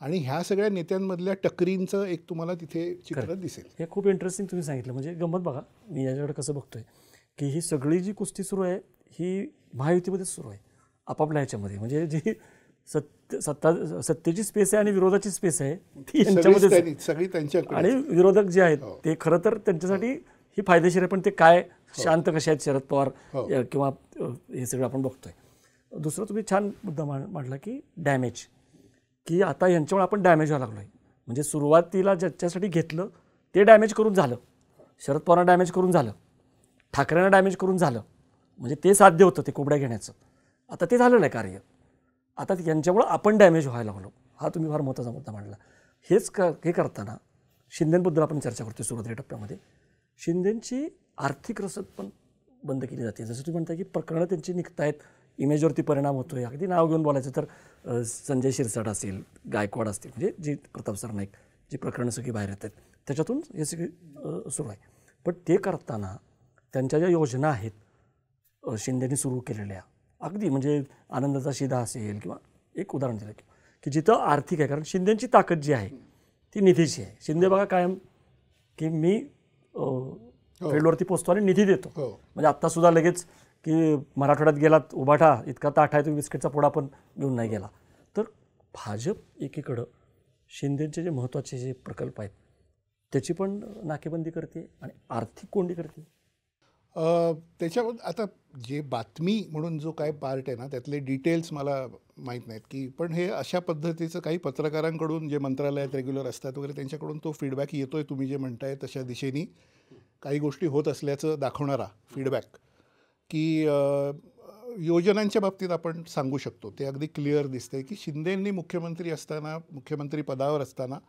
आणि ह्या सगळ्या नेत्यांमधल्या टकरींचं एक तुम्हाला तिथे चित्र दिसेल.
हे खूप इंटरेस्टिंग तुम्ही सांगितलं. म्हणजे गंमत बघा, मी याच्याकडे कसं बघतोय की ही सगळी जी कुस्ती सुरू आहे ही महायुतीमध्येच सुरू आहे आपापल्या ह्याच्यामध्ये. म्हणजे जी सत्तेची स्पेस आहे आणि विरोधाची स्पेस आहे ती यांच्यामध्ये
सगळी त्यांच्याकडे,
आणि विरोधक जे आहेत ते खरं तर त्यांच्यासाठी ही फायदेशीर आहे, पण ते काय शांत कसे आहेत शरद पवार किंवा हे सगळं आपण बघतोय. दुसरं तुम्ही छान मुद्दा मांडला की डॅमेज, की आता यांच्यामुळे आपण डॅमेज व्हायला लागलो आहे. म्हणजे सुरुवातीला ज्याच्यासाठी घेतलं ते डॅमेज करून झालं, शरद पवारांना डॅमेज करून झालं, ठाकरेंना डॅमेज करून झालं, म्हणजे ते साध्य होतं ते कोंबड्या घेण्याचं. आता ते झालं नाही कार्य, आता यांच्यामुळं आपण डॅमेज व्हायला लागलो. हा तुम्ही फार महत्त्वाचा मुद्दा मांडला. हे करताना शिंदेबद्दल आपण चर्चा करतो सुरुवातीच्या टप्प्यामध्ये. शिंदेंची आर्थिक रसद पण बंद केली जाते. जसं तुम्ही म्हणता की प्रकरणं त्यांची निघत आहेत, इमेजवरती परिणाम होतो आहे. अगदी नाव घेऊन बोलायचं तर संजय शिरसाट असेल, गायकवाड असतील, म्हणजे जी प्रताप सरनाईक जी प्रकरणं सगळी बाहेर येत आहेत त्याच्यातून हे सगळी सुरू आहे. पण ते करताना त्यांच्या ज्या योजना आहेत शिंदेनी सुरू केलेल्या, अगदी म्हणजे आनंदाचा शिधा असेल किंवा एक उदाहरण दिलं की जिथं आर्थिक आहे, कारण शिंदेची ताकद जी आहे ती निधीची आहे. शिंदे बघा कायम की मी फील्डवरती पोचतो आणि निधी देतो. म्हणजे आत्तासुद्धा लगेच की मराठवाड्यात गेलात उभाठा इतका ताठ आहे, तुम्ही बिस्किटचा पुडा पण घेऊन नाही गेला. तर भाजप एकीकडं शिंदेचे जे महत्त्वाचे जे प्रकल्प आहेत त्याची पण नाकेबंदी करते आणि आर्थिक कोंडी करते.
त्याच्यावर आता जे बातमी म्हणून जो काय पार्ट आहे ना त्यातले डिटेल्स मला माहीत नाहीत की, पण हे अशा पद्धतीचं काही पत्रकारांकडून जे मंत्रालयात रेग्युलर असतात वगैरे त्यांच्याकडून तो फीडबॅक येतोय. तुम्ही जे म्हणताय तशा दिशेने काही गोष्टी होत असल्याचं दाखवणारा फीडबॅक, की योजनांच्या बाबतीत आपण सांगू शकतो ते अगदी क्लिअर दिसतंय की शिंदेंनी मुख्यमंत्री पदावर असताना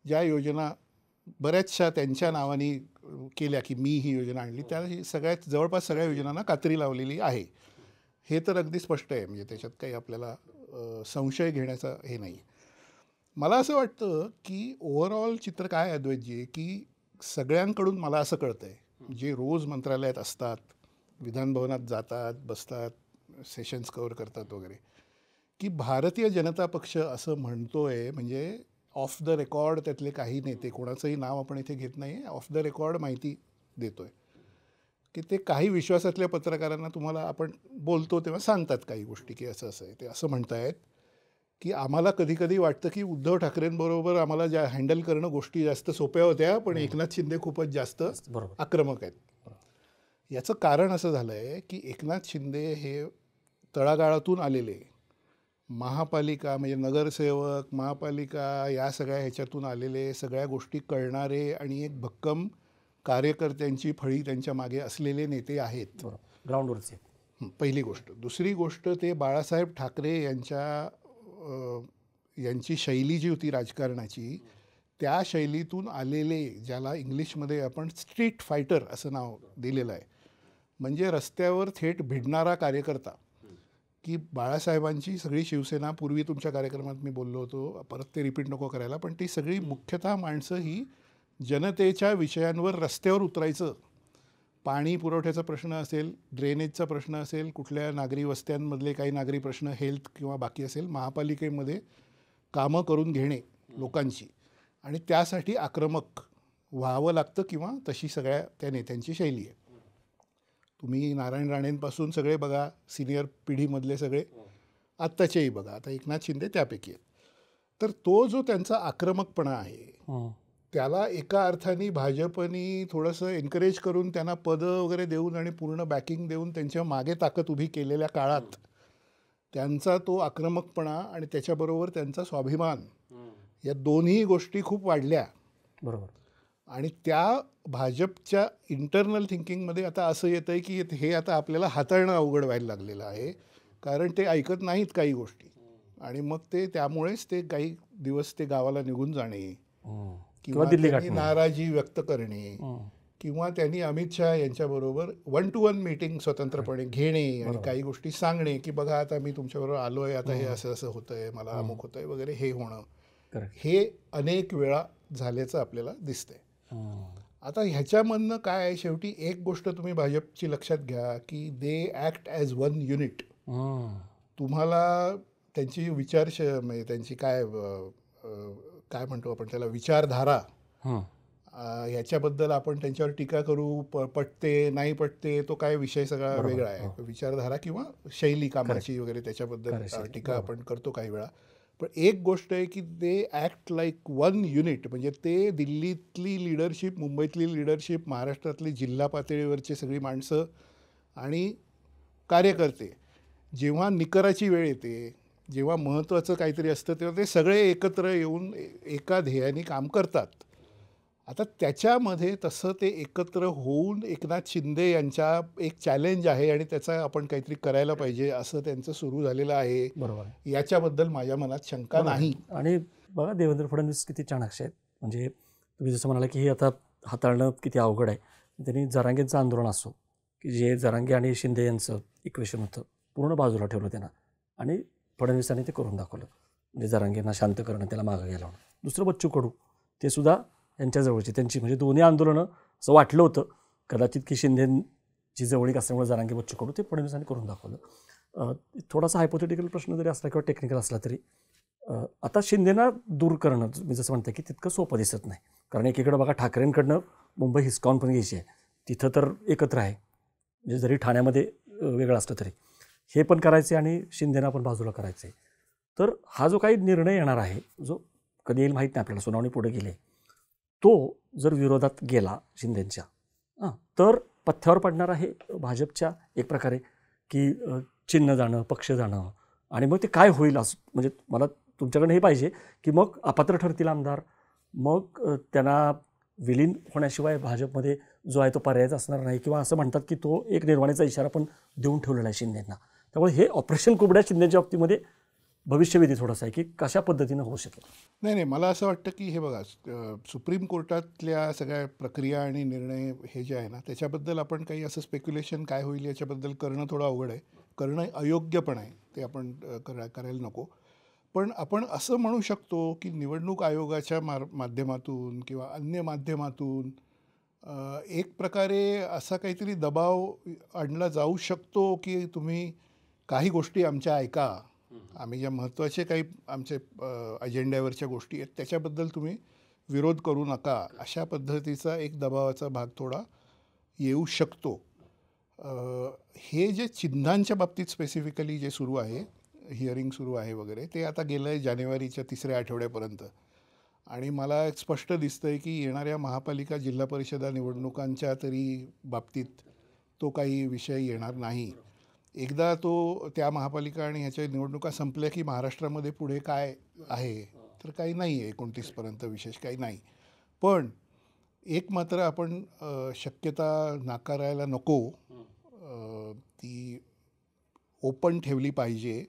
ज्या योजना बऱ्याचशा त्यांच्या नावाने केल्या की मी ही योजना आणली, त्या जवळपास सगळ्या योजनांना कात्री लावलेली आहे. हे तर अगदी स्पष्ट आहे, म्हणजे त्याच्यात काही आपल्याला संशय घेण्याचा हे नाही. मला असं वाटतं की ओव्हरऑल चित्र काय आहे अद्वैतजी, की सगळ्यांकडून मला असं कळतं आहे जे रोज मंत्रालयात असतात, विधानभवनात जातात, बसतात, सेशन्स कव्हर करतात वगैरे, की भारतीय जनता पक्ष असं म्हणतोय, म्हणजे ऑफ द रेकॉर्ड त्यातले काही नेते, कोणाचंही नाव आपण इथे घेत नाही, ऑफ द रेकॉर्ड माहिती देतोय की ते काही विश्वासातल्या पत्रकारांना तुम्हाला आपण बोलतो तेव्हा सांगतात काही गोष्टी की असं आहे. ते असं म्हणतायत की आम्हाला कधी कधी वाटतं की उद्धव ठाकरेंबरोबर आम्हाला हँडल करणं गोष्टी जास्त सोप्या होत्या, पण एकनाथ शिंदे खूपच जास्त आक्रमक आहेत. याचं कारण असं झालं आहे की एकनाथ शिंदे हे तळागाळातून आलेले महापालिका, म्हणजे नगरसेवक, महापालिका या सगळ्या ह्याच्यातून आलेले, सगळ्या गोष्टी कळणारे आणि एक भक्कम कार्यकर्त्यांची फळी त्यांच्या मागे असलेले नेते आहेत,
ग्राउंडवरचे.
पहिली गोष्ट. दुसरी गोष्ट, ते बाळासाहेब ठाकरे यांची शैली जी होती राजकारणाची, त्या शैलीतून आलेले, ज्याला इंग्लिशमध्ये आपण स्ट्रीट फायटर असं नाव दिलेलं आहे, म्हणजे रस्त्यावर थेट भिडणारा कार्यकर्ता. की बाळासाहेबांची सगळी शिवसेना, पूर्वी तुमच्या कार्यक्रमात मी बोललो होतो, परत ते रिपीट नको करायला, पण ती सगळी मुख्यतः माणसं ही जनतेच्या विषयांवर रस्त्यावर उतरायचं. पाणी पुरवठ्याचा प्रश्न असेल, ड्रेनेजचा प्रश्न असेल, कुठल्या नागरी वस्त्यांमधले काही नागरी प्रश्न, हेल्थ किंवा बाकी असेल, महापालिकेमध्ये कामं करून घेणे लोकांची, आणि त्यासाठी आक्रमक व्हावं लागतं किंवा तशी सगळ्या त्या नेत्यांची शैली आहे. तुम्ही नारायण राणेंपासून सगळे बघा, सिनियर पिढीमधले सगळे, आत्ताचेही बघा, आता एकनाथ शिंदे त्यापैकी आहेत. तर तो जो त्यांचा आक्रमकपणा आहे
हं.
त्याला एका अर्थाने भाजपनी थोडंसं एनकरेज करून त्यांना पदं वगैरे देऊन आणि पूर्ण बॅकिंग देऊन त्यांच्या मागे ताकद उभी केलेल्या काळात त्यांचा तो आक्रमकपणा आणि त्याच्याबरोबर त्यांचा स्वाभिमान या दोन्ही गोष्टी खूप वाढल्या.
बरोबर.
आणि त्या भाजपच्या इंटरनल थिंकिंगमध्ये आता असं येतं आहे की हे आता आपल्याला हाताळणं अवघड व्हायला लागलेलं आहे, कारण ते ऐकत नाहीत काही गोष्टी. आणि मग ते त्यामुळेच ते काही दिवस ते गावाला निघून जाणे किंवा
दिल्ली
त्यांनी
गाठणे.
नाराजी व्यक्त करणे किंवा त्यांनी अमित शहा यांच्याबरोबर 1-to-1 मीटिंग स्वतंत्रपणे घेणे आणि काही गोष्टी सांगणे की बघा आता मी तुमच्याबरोबर आलो आहे, आता हे असं असं होतं आहे, मला अमुक होतं आहे वगैरे हे होणं, हे अनेक वेळा झाल्याचं आपल्याला दिसतंय. आता ह्याच्यामधनं काय आहे, शेवटी एक गोष्ट तुम्ही भाजपची लक्षात घ्या की they act as one unit. तुम्हाला त्यांची म्हणजे त्यांची काय म्हणतो आपण त्याला, विचारधारा, ह्याच्याबद्दल आपण त्यांच्यावर टीका करू, पटते नाही पटते तो काय विषय सगळा वेगळा आहे. विचारधारा किंवा शैली कामाची वगैरे त्याच्याबद्दल टीका आपण करतो काही वेळा. पण एक गोष्ट आहे की they act like one unit. म्हणजे ते दिल्लीतली लीडरशिप, मुंबईतली लीडरशिप, महाराष्ट्रातली जिल्हा पातळीवरची सगळी माणसं आणि कार्यकर्ते जेव्हा निकराची वेळ येते, जेव्हा महत्त्वाचं काहीतरी असतं तेव्हा ते सगळे एकत्र येऊन एका ध्येयाने काम करतात. आता त्याच्यामध्ये तसं ते एकत्र होऊन एकनाथ शिंदे यांच्या एक चॅलेंज आहे आणि त्याचा आपण काहीतरी करायला पाहिजे असं त्यांचं सुरू झालेलं आहे.
बरोबर.
याच्याबद्दल माझ्या मनात शंका नाही.
आणि बघा देवेंद्र फडणवीस किती चाणाक्ष आहेत. म्हणजे तुम्ही जसं म्हणाला की हे आता हाताळणं किती अवघड आहे. त्यांनी जरांगेंचं आंदोलन असो की जे जरांगे आणि शिंदे यांचं इक्वेशन होतं पूर्ण बाजूला ठेवलं त्यांना आणि फडणवीसांनी ते करून दाखवलं. म्हणजे जरांगेंना शांत करणं, त्याला मागं घ्यायला. दुसरं बच्चू कडू, ते सुद्धा यांच्याजवळची त्यांची म्हणजे दोन्ही आंदोलनं असं वाटलं होतं कदाचित की शिंदेची जवळीक असल्यामुळे जरांगे बच्चू कडू ते फडणवीसांनी करून दाखवलं. थोडासा हायपोथेटिकल प्रश्न जरी असला किंवा टेक्निकल असला तरी आता शिंदेना दूर करणं मी जसं म्हणते की तितकं सोपं दिसत नाही. कारण एकीकडं बघा ठाकरेंकडनं मुंबई हिसकावून पण घ्यायची आहे, तिथं तर एकत्र आहे. म्हणजे जरी ठाण्यामध्ये वेगळं असलं तरी हे पण करायचे आणि शिंदेना पण बाजूला करायचे. तर हा जो काही निर्णय येणार आहे, जो कधी येईल माहीत नाही आपल्याला, सुनावणी पुढे गेली, तो जर विरोधात गेला शिंदेंच्या तर पथ्यावर पडणार आहे भाजपच्या एक प्रकारे की चिन्ह जाणं, पक्ष जाणं. आणि मग ते काय होईल असं म्हणजे मला तुमच्याकडे हे पाहिजे की मग अपात्र ठरतील आमदार, मग त्यांना विलीन होण्याशिवाय भाजपमध्ये जो आहे तो पर्यायच असणार नाही, किंवा असं म्हणतात की तो एक निर्वाणीचा इशारा पण देऊन ठेवलेला आहे शिंदेंना. त्यामुळे हे ऑपरेशन कुबड्या शिंदेच्या बाबतीमध्ये भविष्यवेधी थोडंसं आहे की कशा पद्धतीनं होऊ शकेल.
नाही, मला असं वाटतं की हे बघा, सुप्रीम कोर्टातल्या सगळ्या प्रक्रिया आणि निर्णय हे जे आहे ना, त्याच्याबद्दल आपण काही असं स्पेक्युलेशन काय होईल याच्याबद्दल करणं थोडं अवघड आहे, करणं अयोग्य पण आहे, ते आपण करायला नको. पण आपण असं म्हणू शकतो की निवडणूक आयोगाच्या माध्यमातून किंवा अन्य माध्यमातून एक प्रकारे असा काहीतरी दबाव आणला जाऊ शकतो की तुम्ही काही गोष्टी आमच्या ऐका, आम्ही ज्या महत्त्वाचे काही आमचे अजेंड्यावरच्या गोष्टी आहेत त्याच्याबद्दल तुम्ही विरोध करू नका, अशा पद्धतीचा एक दबावाचा भाग थोडा येऊ शकतो. हे जे चिन्हांच्या बाबतीत स्पेसिफिकली जे सुरू आहे, हिअरिंग सुरू आहे वगैरे, ते आता गेलं आहे जानेवारीच्या 3ऱ्या आठवड्यापर्यंत. आणि मला एक स्पष्ट दिसतं आहे की येणाऱ्या महापालिका जिल्हा परिषदा निवडणुकांच्या तरी बाबतीत तो काही विषय येणार नाही. एकदा तो त्या महापालिका आणि ह्याच्या निवडणुका संपल्या की महाराष्ट्रामध्ये पुढे काय आहे तर काही नाही आहे, 29पर्यंत विशेष काही नाही. पण एक मात्र आपण शक्यता नाकारायला नको, ती ओपन ठेवली पाहिजे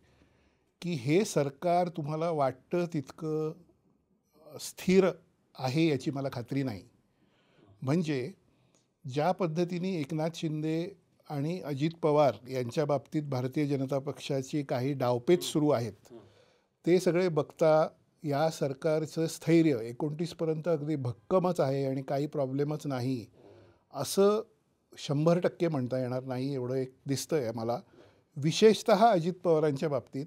की हे सरकार तुम्हाला वाटतं तितकं स्थिर आहे याची मला खात्री नाही. म्हणजे ज्या पद्धतीने एकनाथ शिंदे आणि अजित पवार यांच्या बाबतीत भारतीय जनता पक्षाची काही डावपेच सुरू आहेत, ते सगळे बघता या सरकारचं स्थैर्य 29पर्यंत अगदी भक्कमच आहे आणि काही प्रॉब्लेमच नाही असं 100% म्हणता येणार नाही, एवढं एक दिसतं आहे मला. विशेषतः अजित पवारांच्या बाबतीत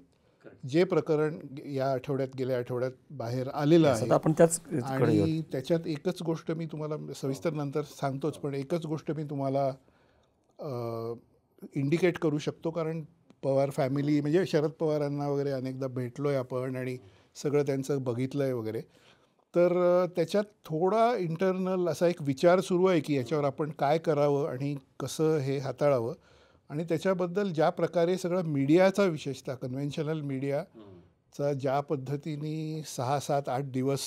जे प्रकरण या आठवड्यात गेल्या आठवड्यात बाहेर आलेलं आहे
आपण त्याच
आणि त्याच्यात एकच गोष्ट मी तुम्हाला सविस्तर नंतर सांगतोच, पण एकच गोष्ट मी तुम्हाला इंडिकेट करू शकतो. कारण पवार फॅमिली म्हणजे शरद पवारांना वगैरे अनेकदा भेटलो आहे आपण आणि सगळं त्यांचं बघितलं आहे वगैरे. तर त्याच्यात थोडा इंटरनल असा एक विचार सुरू आहे की याच्यावर आपण काय करावं आणि कसं हे हाताळावं. आणि त्याच्याबद्दल ज्या प्रकारे सगळं मीडियाचा, विशेषतः कन्व्हेन्शनल मीडियाचा ज्या पद्धतीने 6-7-8 दिवस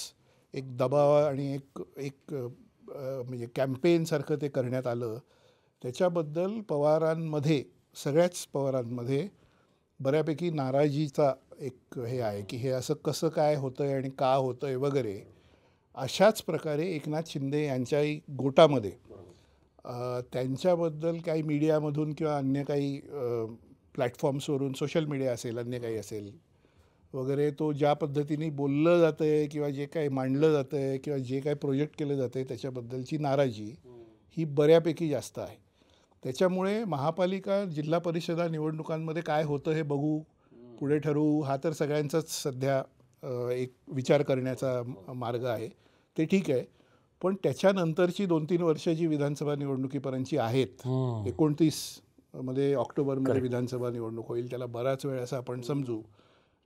एक दबाव आणि एक एक म्हणजे कॅम्पेनसारखं ते करण्यात आलं, त्याच्याबद्दल पवारांमध्ये, सगळ्याच पवारांमध्ये बऱ्यापैकी नाराजीचा एक हे आहे की हे असं कसं काय होतं आहे आणि का होतं आहे वगैरे. अशाच प्रकारे एकनाथ शिंदे यांच्याही गोटामध्ये त्यांच्याबद्दल काही मीडियामधून किंवा अन्य काही प्लॅटफॉर्म्सवरून, सोशल मीडिया असेल, अन्य काही असेल वगैरे, तो ज्या पद्धतीने बोललं जातं आहे किंवा जे काही मांडलं जातं आहे किंवा जे काही प्रोजेक्ट केलं जातं आहे त्याच्याबद्दलची नाराजी ही बऱ्यापैकी जास्त आहे. त्याच्यामुळे महापालिका, जिल्हा परिषदा निवडणुकांमध्ये काय होतं हे बघू, पुढे ठरवू, हा तर सगळ्यांचाच सध्या एक विचार करण्याचा मार्ग आहे. ते ठीक आहे. पण त्याच्यानंतरची 2-3 वर्ष जी विधानसभा निवडणुकीपर्यंतची आहेत, 29 मध्ये ऑक्टोबरमध्ये विधानसभा निवडणूक होईल, त्याला बराच वेळ असं आपण समजू.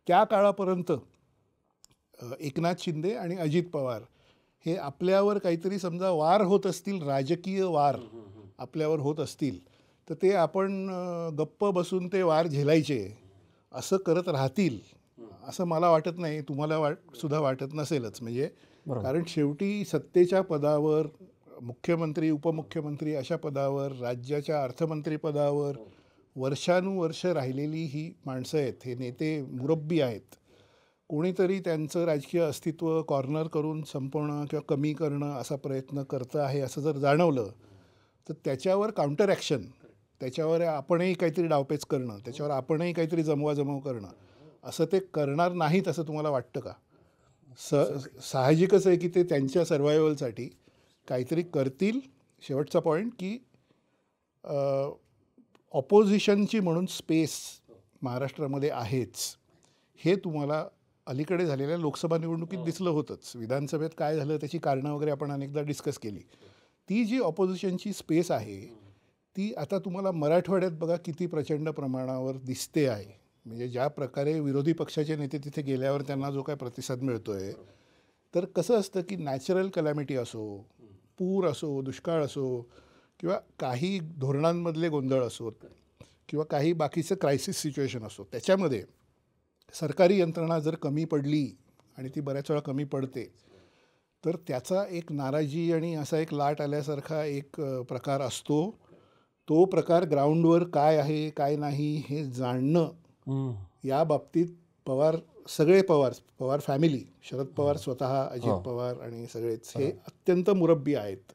त्या काळापर्यंत एकनाथ शिंदे आणि अजित पवार हे आपल्यावर काहीतरी समजा वार होत असतील, राजकीय वार आपल्यावर होत असतील, तर ते आपण गप्प बसून ते वार झेलायचे असं करत राहतील असं मला वाटत नाही. तुम्हाला सुद्धा वाटत नसेलच. म्हणजे कारण शेवटी सत्तेच्या पदावर, मुख्यमंत्री, उपमुख्यमंत्री अशा पदावर, राज्याच्या अर्थमंत्री पदावर वर्षानुवर्ष राहिलेली ही माणसं आहेत. हे नेते मुरब्बी आहेत. कोणीतरी त्यांचं राजकीय अस्तित्व कॉर्नर करून संपवणं किंवा कमी करणं असा प्रयत्न करतं आहे असं जर जाणवलं, तर त्याच्यावर काउंटर ॲक्शन, त्याच्यावर आपणही काहीतरी डावपेच करणं, त्याच्यावर आपणही काहीतरी जमवाजमव करणं, असं ते करणार नाहीत असं तुम्हाला वाटतं का? साहजिकच आहे की ते त्यांच्या सर्व्हायवलसाठी काहीतरी करतील. शेवटचा पॉईंट की ऑपोजिशनची म्हणून स्पेस महाराष्ट्रामध्ये आहेच, हे तुम्हाला अलीकडे झालेल्या लोकसभा निवडणुकीत दिसलं होतंच. विधानसभेत काय झालं त्याची कारणं वगैरे आपण अनेकदा डिस्कस केली. ती जी ऑपोजिशनची स्पेस आहे ती आता तुम्हाला मराठवाड्यात बघा किती प्रचंड प्रमाणावर दिसते आहे. म्हणजे ज्या प्रकारे विरोधी पक्षाचे नेते तिथे गेल्यावर त्यांना जो काय प्रतिसाद मिळतो आहे, तर कसं असतं की नॅचरल कलॅमिटी असो, पूर असो, दुष्काळ असो किंवा काही धोरणांमधले गोंधळ असोत किंवा काही बाकीचं क्रायसिस सिच्युएशन असो, त्याच्यामध्ये सरकारी यंत्रणा जर कमी पडली, आणि ती बऱ्याच वेळा कमी पडते, तर त्याचा एक नाराजी आणि असा एक लाट आल्यासारखा एक प्रकार असतो. तो प्रकार ग्राउंडवर काय आहे काय नाही हे जाणणं, या बाबतीत सगळे पवार फॅमिली, शरद पवार स्वतः, अजित पवार आणि सगळेच हे अत्यंत मुरब्बी आहेत.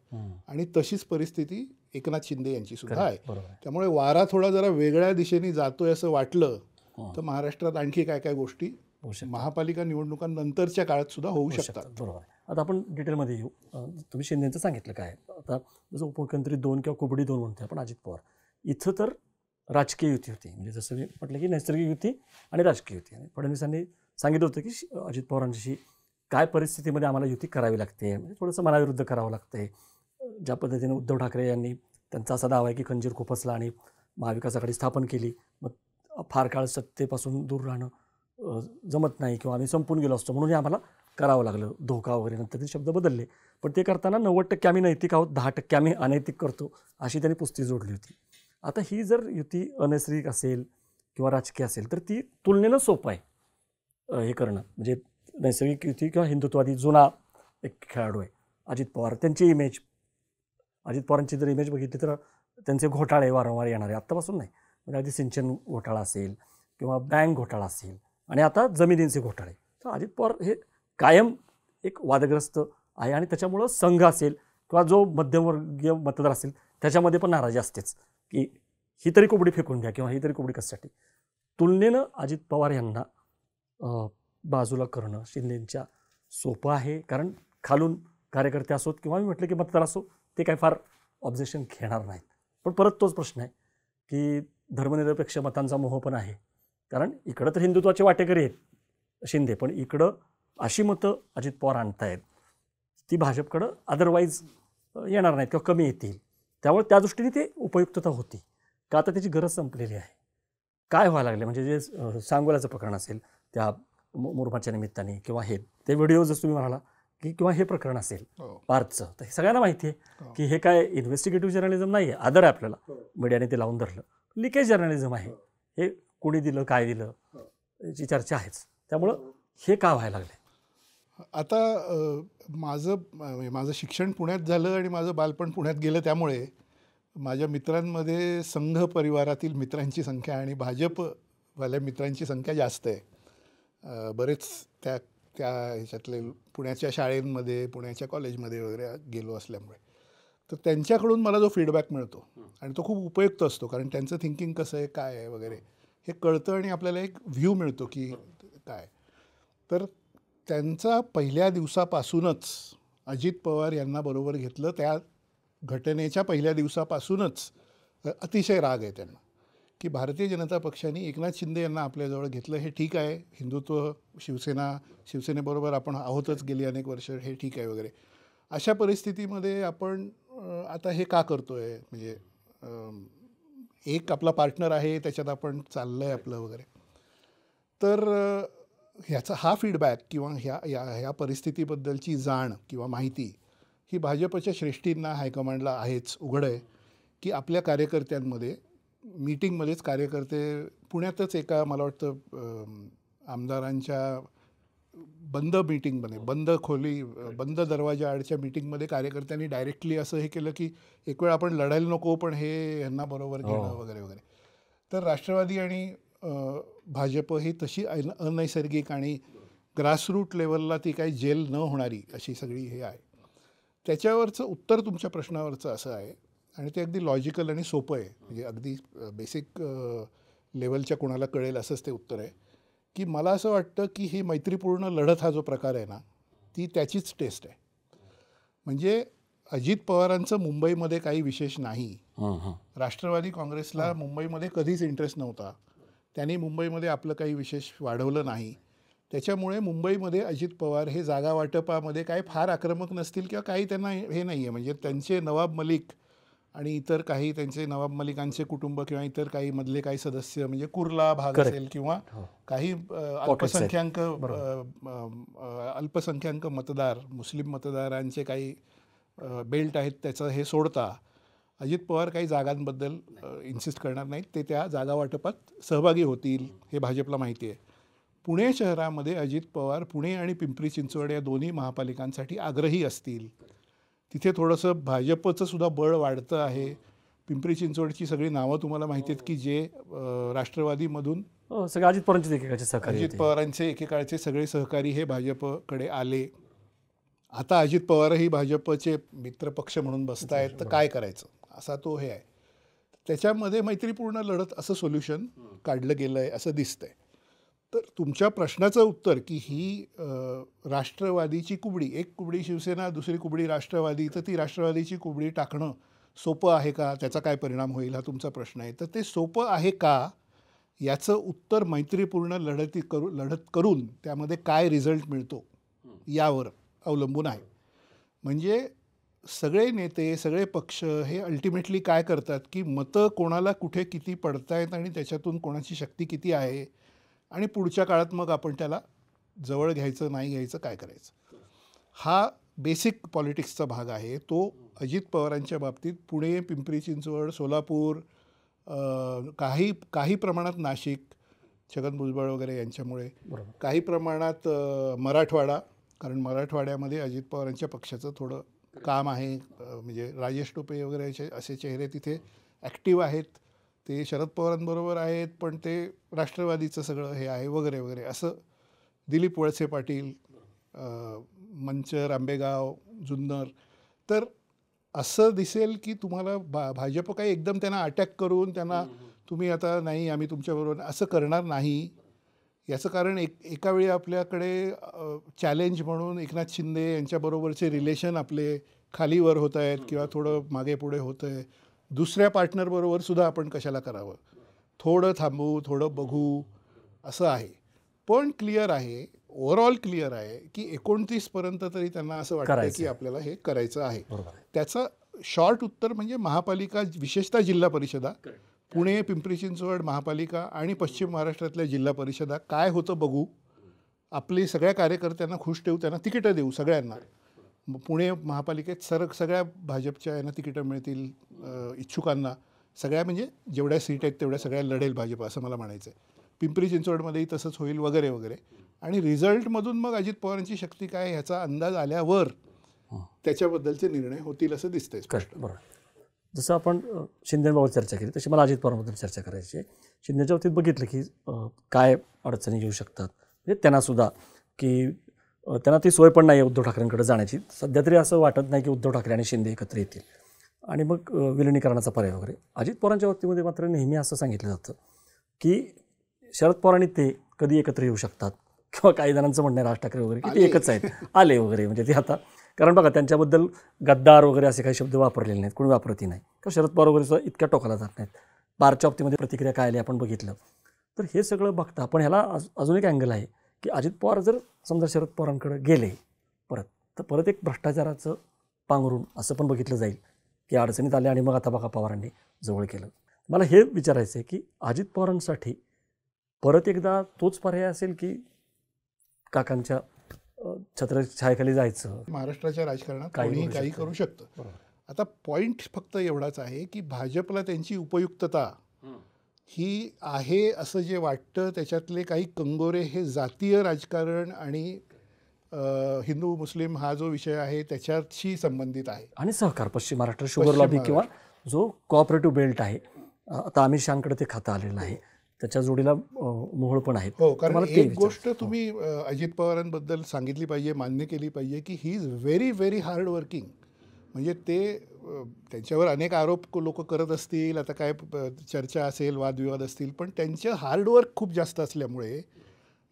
आणि तशीच परिस्थिती एकनाथ शिंदे यांची सुद्धा आहे. त्यामुळे वारा थोडा जरा वेगळ्या दिशेने जातोय असं वाटलं तर महाराष्ट्रात आणखी काय काय गोष्टी महापालिका निवडणुकांनंतरच्या काळात सुद्धा होऊ शकतात.
बरोबर. आता आपण डिटेलमध्ये येऊ. तुम्ही शिंदेचं सांगितलं काय, आता जसं उपमुख्यमंत्री 2 किंवा कुबडी 2 म्हणतो आपण अजित पवार, इथं तर राजकीय युती होती. म्हणजे जसं मी म्हटलं की नैसर्गिक युती आणि राजकीय युती. आणि फडणवीसांनी सांगितलं होतं की अजित पवारांशी काय परिस्थितीमध्ये आम्हाला युती करावी लागते, म्हणजे थोडंसं मनाविरुद्ध करावं लागते. ज्या पद्धतीने उद्धव ठाकरे यांनी, त्यांचा असा दावा आहे की खंजीर खुपसला आणि महाविकास आघाडी स्थापन केली, मग फार काळ सत्तेपासून दूर राहणं जमत नाही किंवा आम्ही संपून गेलो असतो म्हणून आम्हाला करावं लागलं, धोका वगैरे. नंतर ते शब्द बदलले, पण ते करताना 90% आम्ही नैतिक आहोत, 10% आम्ही अनैतिक करतो, अशी त्यांनी पुस्ती जोडली होती. आता ही जर युती अनैसर्गिक असेल किंवा राजकीय असेल तर ती तुलनेनं सोपं आहे हे करणं. म्हणजे नैसर्गिक युती किंवा हिंदुत्ववादी जुना एक खेळाडू आहे अजित पवार, त्यांची इमेज, अजित पवारांची जर इमेज बघितली तर त्यांचे घोटाळे वारंवार येणारे, आत्तापासून नाही, म्हणजे आधी सिंचन घोटाळा असेल किंवा बँक घोटाळा असेल आणि आता जमिनींचे घोटाळे. तर अजित पवार हे कायम एक वादग्रस्त आहे आणि त्याच्यामुळं संघ असेल किंवा जो मध्यमवर्गीय मतदार असेल त्याच्यामध्ये पण नाराजी असतेच की ही तरी कोबडी फेकून द्या किंवा ही तरी कोबडी कशासाठी. तुलनेनं अजित पवार यांना बाजूला करणं शिंदेंच्या सोपं आहे, कारण खालून कार्यकर्ते असोत किंवा मी म्हटलं की मतदार असो, ते काय फार ऑब्जेक्शन घेणार नाहीत. पण परत तोच प्रश्न आहे की धर्मनिरपेक्ष मतांचा मोह पण आहे, कारण इकडं तर हिंदुत्वाचे वाटेकरी आहेत शिंदे, पण इकडं अशी मतं अजित पवार आणतायत ती भाजपकडं अदरवाईज येणार नाहीत किंवा कमी येतील. त्यामुळे त्या दृष्टीने ते उपयुक्तता होती का, आता त्याची गरज संपलेली आहे. काय व्हायला लागले म्हणजे जे सांगोल्याचं प्रकरण असेल, त्या मुरमाच्या निमित्ताने किंवा हे ते व्हिडिओ जसं तुम्ही म्हणाला की किंवा हे प्रकरण असेल पार्थचं, तर हे सगळ्यांना माहिती आहे की हे काय इन्व्हेस्टिगेटिव्ह जर्नलिझम नाही आहे, आदर आहे आपल्याला, मीडियाने ते लावून धरलं, लिकेज जर्नलिझम आहे. हे कोणी दिलं, काय दिलं याची चर्चा आहेच. त्यामुळं हे का व्हायला लागले?
आता माझं शिक्षण पुण्यात झालं आणि माझं बालपण पुण्यात गेलं, त्यामुळे माझ्या मित्रांमध्ये संघ परिवारातील मित्रांची संख्या आणि भाजपवाल्या मित्रांची संख्या जास्त आहे. बरेच त्या ह्याच्यातले पुण्याच्या शाळेंमध्ये, पुण्याच्या कॉलेजमध्ये वगैरे गेलो असल्यामुळे, तर त्यांच्याकडून मला जो फीडबॅक मिळतो आणि तो खूप उपयुक्त असतो, कारण त्यांचं थिंकिंग कसं आहे, काय आहे वगैरे हे कळतं आणि आपल्याला एक व्ह्यू मिळतो की काय. तर त्यांचा पहिल्या दिवसापासूनच अजित पवार यांना बरोबर घेतलं, त्या घटनेच्या पहिल्या दिवसापासूनच अतिशय राग आहे त्यांना की भारतीय जनता पक्षाने एकनाथ शिंदे यांना आपल्याजवळ घेतलं. हे ठीक आहे, हिंदुत्व, शिवसेनेबरोबर आपण आहोतच गेली अनेक वर्ष, हे ठीक आहे वगैरे. अशा परिस्थितीमध्ये आपण आता हे का करतो आहे, म्हणजे एक आपला पार्टनर आहे, त्याच्यात आपण चाललं आहे आपलं वगैरे. तर ह्याचा हा फीडबॅक किंवा ह्या परिस्थितीबद्दलची जाण किंवा माहिती ही भाजपच्या श्रेष्ठींना, हायकमांडला आहेच. उघड आहे की आपल्या कार्यकर्त्यांमध्ये, मीटिंगमध्येच कार्यकर्ते, पुण्यातच एका मला वाटतं आमदारांच्या बंद मीटिंगमध्ये, बंद दरवाजा आडच्या मीटिंगमध्ये कार्यकर्त्यांनी डायरेक्टली असं हे केलं की एक वेळ आपण लढायला नको, पण हे यांना बरोबर घेणं वगैरे वगैरे. तर राष्ट्रवादी आणि भाजप ही तशी अनैसर्गिक आणि ग्रासरूट लेवलला ती काही जेल न होणारी अशी सगळी हे आहे. त्याच्यावरचं उत्तर तुमच्या प्रश्नावरचं असं आहे, आणि ते अगदी लॉजिकल आणि सोपं आहे, म्हणजे अगदी बेसिक लेवलच्या कोणाला कळेल असंच ते उत्तर आहे की मला असं वाटतं की ही मैत्रीपूर्ण लढत हा जो प्रकार आहे ना, ती त्याचीच टेस्ट आहे. म्हणजे अजित पवारांचं मुंबईमध्ये काही विशेष नाही. राष्ट्रवादी काँग्रेसला मुंबईमध्ये कधीच इंटरेस्ट नव्हता. त्यांनी मुंबईमध्ये आपलं काही विशेष वाढवलं नाही. त्याच्यामुळे मुंबईमध्ये अजित पवार हे जागा वाटपामध्ये काही फार आक्रमक नसतील किंवा काही त्यांना हे नाही आहे. म्हणजे त्यांचे नवाब मलिक आणि इतर काही त्यांचे नवाब मलिकांचे कुटुंब किंवा इतर काही मधले काही सदस्य, म्हणजे कुर्ला भाग असेल किंवा काही अल्पसंख्याक मतदार, मुस्लिम मतदारांचे काही बेल्ट आहेत, त्याचं हे सोडता अजित पवार काही जागांबद्दल इन्सिस्ट करणार नाहीत. ते त्या जागा वाटपात सहभागी होतील हे भाजपला माहिती आहे. पुणे शहरामध्ये अजित पवार पुणे आणि पिंपरी चिंचवड या दोन्ही महापालिकांसाठी आग्रही असतील. तिथे थोडंसं भाजपचं सुद्धा बळ वाढतं आहे. पिंपरी चिंचवडची सगळी नावं तुम्हाला माहिती आहेत की जे राष्ट्रवादीमधून
सगळे अजित पवारांचे एकेकाळचे सहकारी,
अजित पवारांचे एकेकाळचे सगळे सहकारी हे भाजपकडे आले. आता अजित पवारही भाजपचे मित्रपक्ष म्हणून बसत आहेत, तर काय करायचं असा तो हे आहे. त्याच्यामध्ये मैत्रीपूर्ण लढत असं सोल्युशन काढलं गेलं आहे असं दिसतंय. तर तुमच्या प्रश्नाचं उत्तर की ही राष्ट्रवादीची कुबडी, एक कुबडी शिवसेना, दुसरी कुबडी राष्ट्रवादी, तर ती राष्ट्रवादीची कुबडी टाकणं सोपं आहे का, त्याचा काय परिणाम होईल हा तुमचा प्रश्न आहे. तर ते सोपं आहे का याचं उत्तर मैत्रीपूर्ण लढत करून त्यामध्ये काय रिझल्ट मिळतो यावर अवलंबून आहे. म्हणजे सगळे नेते, सगळे पक्ष हे अल्टिमेटली काय करतात की मतं कोणाला कुठे किती पडतायत आणि त्याच्यातून कोणाची शक्ती किती आहे, आणि पुढच्या काळात मग आपण त्याला जवळ घ्यायचं नाही घ्यायचं काय करायचं, हा बेसिक पॉलिटिक्सचा भाग आहे. तो अजित पवारांच्या बाबतीत पुणे, पिंपरी चिंचवड, सोलापूर, काही प्रमाणात नाशिक, छगन भुजबळ वगैरे यांच्यामुळे, काही प्रमाणात मराठवाडा, कारण मराठवाड्यामध्ये अजित पवारांच्या पक्षाचं थोडं काम आहे. म्हणजे राजेश टोपे वगैरे असे चेहरे तिथे ॲक्टिव्ह आहेत. ते शरद पवारांबरोबर आहेत, पण ते राष्ट्रवादीचं सगळं हे आहे वगैरे वगैरे. असं दिलीप वळसे पाटील, मंचर, आंबेगाव, जुन्नर. तर असं दिसेल की तुम्हाला भाजप काही एकदम त्यांना अटॅक करून त्यांना तुम्ही आता नाही आम्ही तुमच्याबरोबर असं करणार नाही. याचं कारण एका वेळी आपल्याकडे चॅलेंज म्हणून एकनाथ शिंदे यांच्याबरोबरचे रिलेशन आपले खालीवर होत आहेत किंवा थोडं मागे पुढे होतं आहे. दुसऱ्या पार्टनरबरोबर सुद्धा आपण कशाला करावं, थोडं थांबू, थोडं बघू असं आहे. पण क्लिअर आहे, ओव्हरऑल क्लिअर आहे की 29पर्यंत तरी त्यांना असं वाटतं की आपल्याला हे करायचं आहे. त्याचं शॉर्ट उत्तर म्हणजे महापालिका, विशेषतः जिल्हा परिषदा, पुणे, पिंपरी चिंचवड महापालिका आणि पश्चिम महाराष्ट्रातल्या जिल्हा परिषदा काय होतं बघू आपली सगळ्या कार्यकर्त्यांना खुश ठेवू, त्यांना तिकीटं देऊ सगळ्यांना. पुणे महापालिकेत सगळ्या भाजपच्या यांना तिकीटं मिळतील, इच्छुकांना सगळ्या, म्हणजे जेवढ्या सीट आहेत तेवढ्या सगळ्या लढेल भाजप, असं मला म्हणायचं आहे. पिंपरी चिंचवडमध्येही तसंच होईल वगैरे वगैरे. आणि रिझल्टमधून मग अजित पवारांची शक्ती काय ह्याचा अंदाज आल्यावर त्याच्याबद्दलचे निर्णय होतील असं दिसतंय.
करेक्ट, बरोबर. जसं आपण शिंदेबाबत चर्चा केली तशी मला अजित पवारांबद्दल चर्चा करायची आहे. शिंदेच्या बाबतीत बघितलं की काय अडचणी येऊ शकतात, म्हणजे त्यांनासुद्धा की त्यांना ती सोय पण नाही आहे उद्धव ठाकरेंकडे जाण्याची. सध्या तरी असं वाटत नाही की उद्धव ठाकरे आणि शिंदे एकत्र येतील आणि मग विलिनीकरणाचा पर्याय वगैरे. अजित पवारांच्या बाबतीमध्ये मात्र नेहमी असं सांगितलं जातं की शरद पवार आणि ते कधी एकत्र येऊ शकतात, किंवा काही जणांचं म्हणणं आहे राज ठाकरे वगैरे की ते एकच आहेत, आले वगैरे. म्हणजे ते आता, कारण बघा त्यांच्याबद्दल गद्दार वगैरे असे काही शब्द वापरलेले नाहीत, कोणी वापरतही नाही, किंवा शरद पवार वगैरे सुद्धा इतक्या टोकाला जात नाहीत. बारच्या बाबतीमध्ये प्रतिक्रिया काय आली आपण बघितलं. तर हे सगळं बघता पण ह्याला अजून एक अँगल आहे की अजित पवार जर समजा शरद पवारांकडे गेले तर परत एक भ्रष्टाचाराचं पांघरून असं पण बघितलं जाईल की अडचणीत आले आणि मग आता बघा पवारांनी जवळ केलं. मला हे विचारायचं आहे की अजित पवारांसाठी परत एकदा तोच पर्याय असेल की काकांच्या छत्रछायाखाली जायचं?
महाराष्ट्राच्या राजकारणात कोणीही काही करू शकतं. आता पॉईंट फक्त एवढाच आहे की भाजपला त्यांची उपयुक्तता ही आहे असं जे वाटतं, त्याच्यातले काही कंगोरे हे जातीय राजकारण आणि हिंदू मुस्लिम हा जो विषय आहे त्याच्याशी संबंधित आहे.
आणि सहकार, पश्चिम महाराष्ट्र शुगर लॉबी किंवा जो कोऑपरेटिव्ह बेल्ट आहे, आता अमित शहाकडे ते खातं आलेलं आहे, त्याच्या जोडीला मोहोळ पण आहेत.
हो, कारण एक गोष्ट तुम्ही अजित पवारांबद्दल सांगितली पाहिजे, मान्य केली पाहिजे की he is very very hard working. म्हणजे ते त्यांच्यावर अनेक आरोप लोक करत असतील, आता काय चर्चा असेल, वादविवाद असतील, पण त्यांचं हार्डवर्क खूप जास्त असल्यामुळे,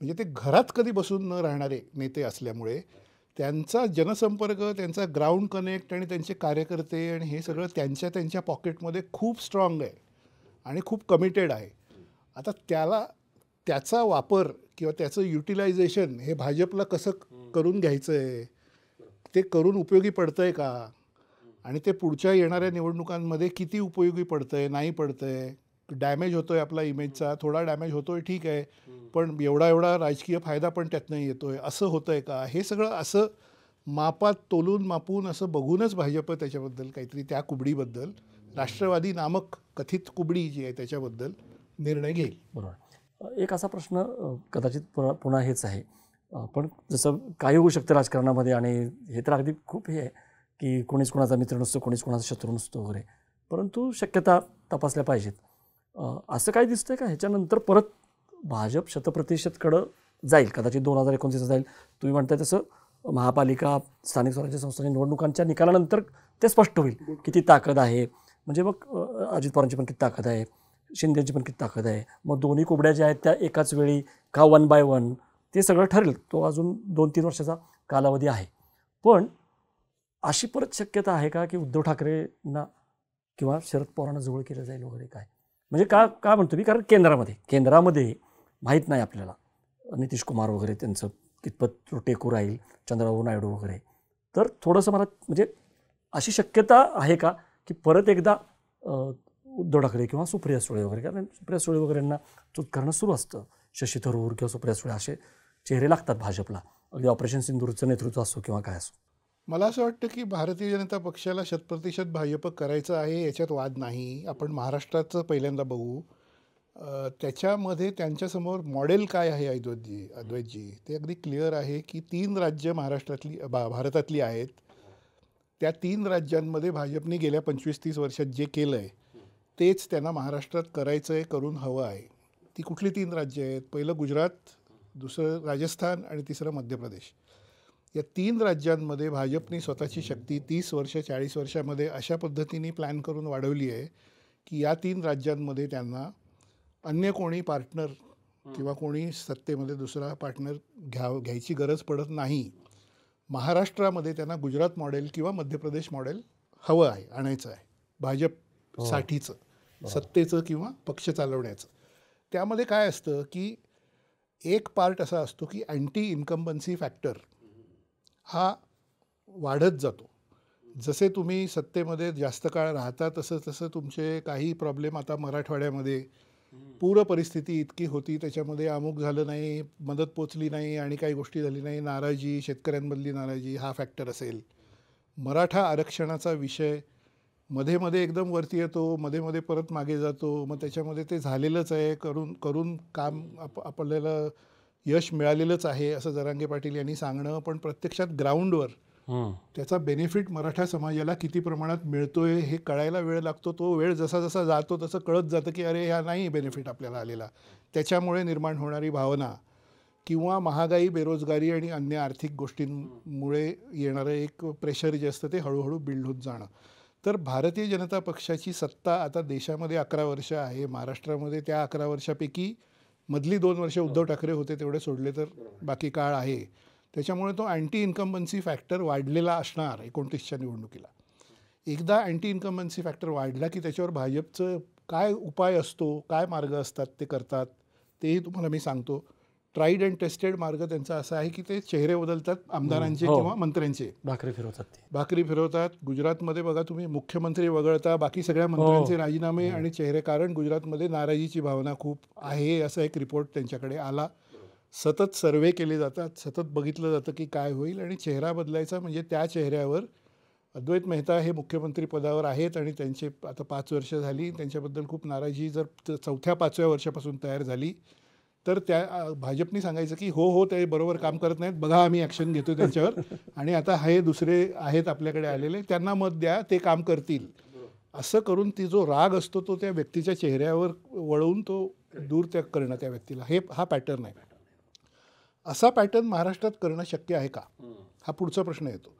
म्हणजे ते घरात कधी बसून न राहणारे नेते असल्यामुळे त्यांचा जनसंपर्क, त्यांचा ग्राउंड कनेक्ट आणि त्यांचे कार्यकर्ते आणि हे सगळं त्यांच्या पॉकेटमध्ये खूप स्ट्रॉंग आहे आणि खूप कमिटेड आहे. आता त्याचा वापर किंवा त्याचं युटिलायझेशन हे भाजपला कसं करून घ्यायचं आहे, ते करून उपयोगी पडतं आहे का, आणि ते पुढच्या येणाऱ्या निवडणुकांमध्ये किती उपयोगी पडतं आहे, नाही पडतं आहे, डॅमेज होतो आहे आपला इमेजचा, थोडा डॅमेज होतो आहे ठीक आहे, पण एवढा राजकीय फायदा पण त्यातनं येतो आहे, असं होतं आहे का, हे सगळं असं मापात तोलून मापून असं बघूनच भाजप त्याच्याबद्दल काहीतरी, त्या कुबडीबद्दल, राष्ट्रवादी नामक कथित कुबडी जी आहे त्याच्याबद्दल निर्णय घेईल.
बरोबर. एक असा प्रश्न कदाचित पुन्हा हेच आहे, पण जसं काही होऊ शकतं राजकारणामध्ये, आणि हे तर अगदी खूप हे आहे की कोणीच कोणाचा मित्र नसतो, कोणीच कोणाचा शत्रू नसतो वगैरे, परंतु शक्यता तपासल्या पाहिजेत. असं काय दिसतंय का ह्याच्यानंतर परत भाजप शतप्रतिशतकडं जाईल, कदाचित 2029 जाईल, तुम्ही म्हणताय तसं महापालिका, स्थानिक स्वराज्य संस्थांच्या निवडणुकांच्या निकालानंतर ते स्पष्ट होईल किती ताकद आहे. म्हणजे मग अजित पवारांची पण किती ताकद आहे, शिंदेची पण किती ताकद आहे, मग दोन्ही कुबड्या ज्या आहेत त्या एकाच वेळी का 1 by 1 ते सगळं ठरेल. तो अजून 2-3 वर्षाचा कालावधी आहे. पण अशी परत शक्यता आहे का की उद्धव ठाकरेंना किंवा शरद पवारांना जवळ केलं जाईल वगैरे? काय म्हणजे का म्हणतो मी, कारण केंद्रामध्ये माहीत नाही आपल्याला नितीश कुमार वगैरे त्यांचं कितपत टेकू राहील, चंद्रबाबू नायडू वगैरे. तर थोडंसं मला म्हणजे अशी शक्यता आहे का की परत एकदा उद्धव ठाकरे किंवा सुप्रिया सुळे वगैरे, कारण सुप्रिया सुळे वगैरेंना चूत करणं सुरू असतं, शशी थरूर किंवा सुप्रिया सुळे असे चेहरे लागतात भाजपला, अगदी ऑपरेशन सिंदूरचं नेतृत्व असो किंवा काय असो. मला असं वाटतं की भारतीय जनता पक्षाला 100% भाजप करायचं आहे, याच्यात वाद नाही. आपण महाराष्ट्राचं पहिल्यांदा बघू, त्याच्यामध्ये त्यांच्यासमोर मॉडेल काय आहे अद्वैतजी, ते अगदी क्लिअर आहे की 3 राज्य भारतातली आहेत. त्या 3 राज्यांमध्ये भाजपने गेल्या 25-30 वर्षात जे केलं आहे तेच त्यांना महाराष्ट्रात करायचं आहे, करून हवं आहे. ती कुठली 3 राज्य आहेत? पहिलं गुजरात, दुसरं राजस्थान आणि तिसरं मध्य प्रदेश. या 3 राज्यांमध्ये भाजपने स्वतःची शक्ती 30 वर्ष 40 वर्षामध्ये अशा पद्धतीने प्लॅन करून वाढवली आहे की या 3 राज्यांमध्ये त्यांना अन्य कोणी पार्टनर किंवा कोणी सत्तेमध्ये दुसरा पार्टनर घ्यायची गरज पडत नाही. महाराष्ट्रामध्ये त्यांना गुजरात मॉडेल किंवा मध्य प्रदेश मॉडेल हवं आहे, आणायचं आहे भाजपसाठीचं, सत्तेचं किंवा पक्ष चालवण्याचं. त्यामध्ये काय असतं की एक पार्ट असा असतो की अँटी इन्कम्बन्सी फॅक्टर हा वाढत जातो. जसे तुम्ही सत्तेमध्ये जास्त काळ राहता तसं तुमचे काही प्रॉब्लेम, आता मराठवाड्यामध्ये
पूर परिस्थिती इतकी होती, त्याच्यामध्ये अमुक झालं नाही, मदत पोचली नाही आणि काही गोष्टी झाली नाही, नाराजी, शेतकऱ्यांमधली नाराजी हा फॅक्टर असेल. मराठा आरक्षणाचा विषय मध्ये मध्ये एकदम वरती येतो, मध्ये मध्ये परत मागे जातो, मग त्याच्यामध्ये ते झालेलंच आहे, करून करून काम आपल्याला यश मिळालेलंच आहे असं जरांगे पाटील यांनी सांगणं, पण प्रत्यक्षात ग्राउंडवर त्याचा बेनिफिट मराठा समाजाला किती प्रमाणात मिळतोय हे कळायला वेळ लागतो. तो वेळ जसा जसा जातो तसं कळत जातं की अरे ह्या नाही बेनिफिट आपल्याला आलेला. त्याच्यामुळे निर्माण होणारी भावना किंवा महागाई, बेरोजगारी आणि अन्य आर्थिक गोष्टींमुळे येणारं एक प्रेशर जे असतं ते हळूहळू बिल्ड होत जाणं. तर भारतीय जनता पक्षाची सत्ता आता देशामध्ये 11 वर्ष आहे. महाराष्ट्रामध्ये त्या 11 वर्षापैकी मधली 2 वर्ष उद्धव ठाकरे होते तेवढे सोडले तर बाकी काळ आहे. त्याच्यामुळे तो अँटी इन्कम्बन्सी फॅक्टर वाढलेला असणार 29च्या निवडणुकीला. एकदा अँटी इन्कम्बन्सी फॅक्टर वाढला की त्याच्यावर भाजपचं काय उपाय असतो, काय मार्ग असतात ते करतात, तेही तुम्हाला मी सांगतो. ट्राईड अँड टेस्टेड मार्ग त्यांचा असा आहे की ते चेहरे बदलतात आमदारांचे किंवा मंत्र्यांचे, भाकरी फिरवतात. गुजरातमध्ये बघा तुम्ही, मुख्यमंत्री वगळता बाकी सगळ्या मंत्र्यांचे राजीनामे आणि चेहरे, कारण गुजरातमध्ये नाराजीची भावना खूप आहे असा एक रिपोर्ट त्यांच्याकडे आला. सतत सर्वे केले जातात, सतत बघितलं जातं की काय होईल, आणि चेहरा बदलायचा म्हणजे त्या चेहऱ्यावर अद्वैत मेहता हे मुख्यमंत्री पदावर आहेत आणि त्यांचे आता 5 वर्ष झाली, त्यांच्याबद्दल खूप नाराजी जर 4-5व्या वर्षापासून तयार झाली तर त्या भाजपनी सांगायचं की हो ते बरोबर काम करत नाहीत, बघा आम्ही ॲक्शन घेतो त्यांच्यावर, आणि आता हे दुसरे आहेत आपल्याकडे आलेले, त्यांना मत द्या, ते काम करतील. असं करून ती जो राग असतो तो त्या व्यक्तीच्या चेहऱ्यावर वळवून तो दूर करणं त्या व्यक्तीला, हा पॅटर्न आहे. असा पॅटर्न महाराष्ट्रात करणं शक्य आहे का, हा पुढचा प्रश्न येतो.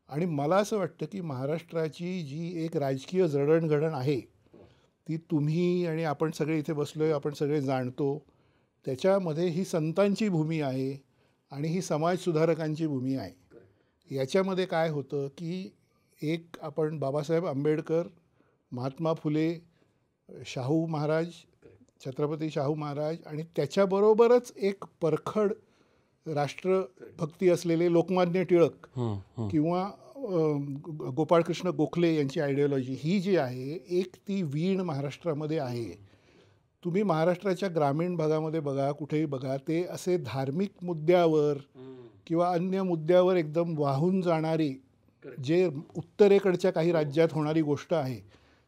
आणि मला असं वाटतं की महाराष्ट्राची जी एक राजकीय जडणघडण आहे ती तुम्ही आणि आपण सगळे इथे बसलोय, आपण सगळे जाणतो. त्याच्यामध्ये ही संतांची भूमी आहे आणि ही समाजसुधारकांची भूमी आहे. याच्यामध्ये काय होतं की एक आपण बाबासाहेब आंबेडकर, महात्मा फुले, शाहू महाराज, छत्रपती शाहू महाराज आणि त्याच्याबरोबरच एक परखड राष्ट्रभक्ती असलेले लोकमान्य टिळक किंवा गोपाळकृष्ण गोखले यांची आयडिओलॉजी ही जी आहे, एक ती वीण महाराष्ट्रामध्ये आहे. तुम्ही महाराष्ट्राच्या ग्रामीण भागामध्ये बघा, कुठेही बघा, ते असे धार्मिक मुद्द्यावर किंवा अन्य मुद्द्यावर एकदम वाहून जाणारी, जे उत्तरेकडच्या काही राज्यात होणारी गोष्ट आहे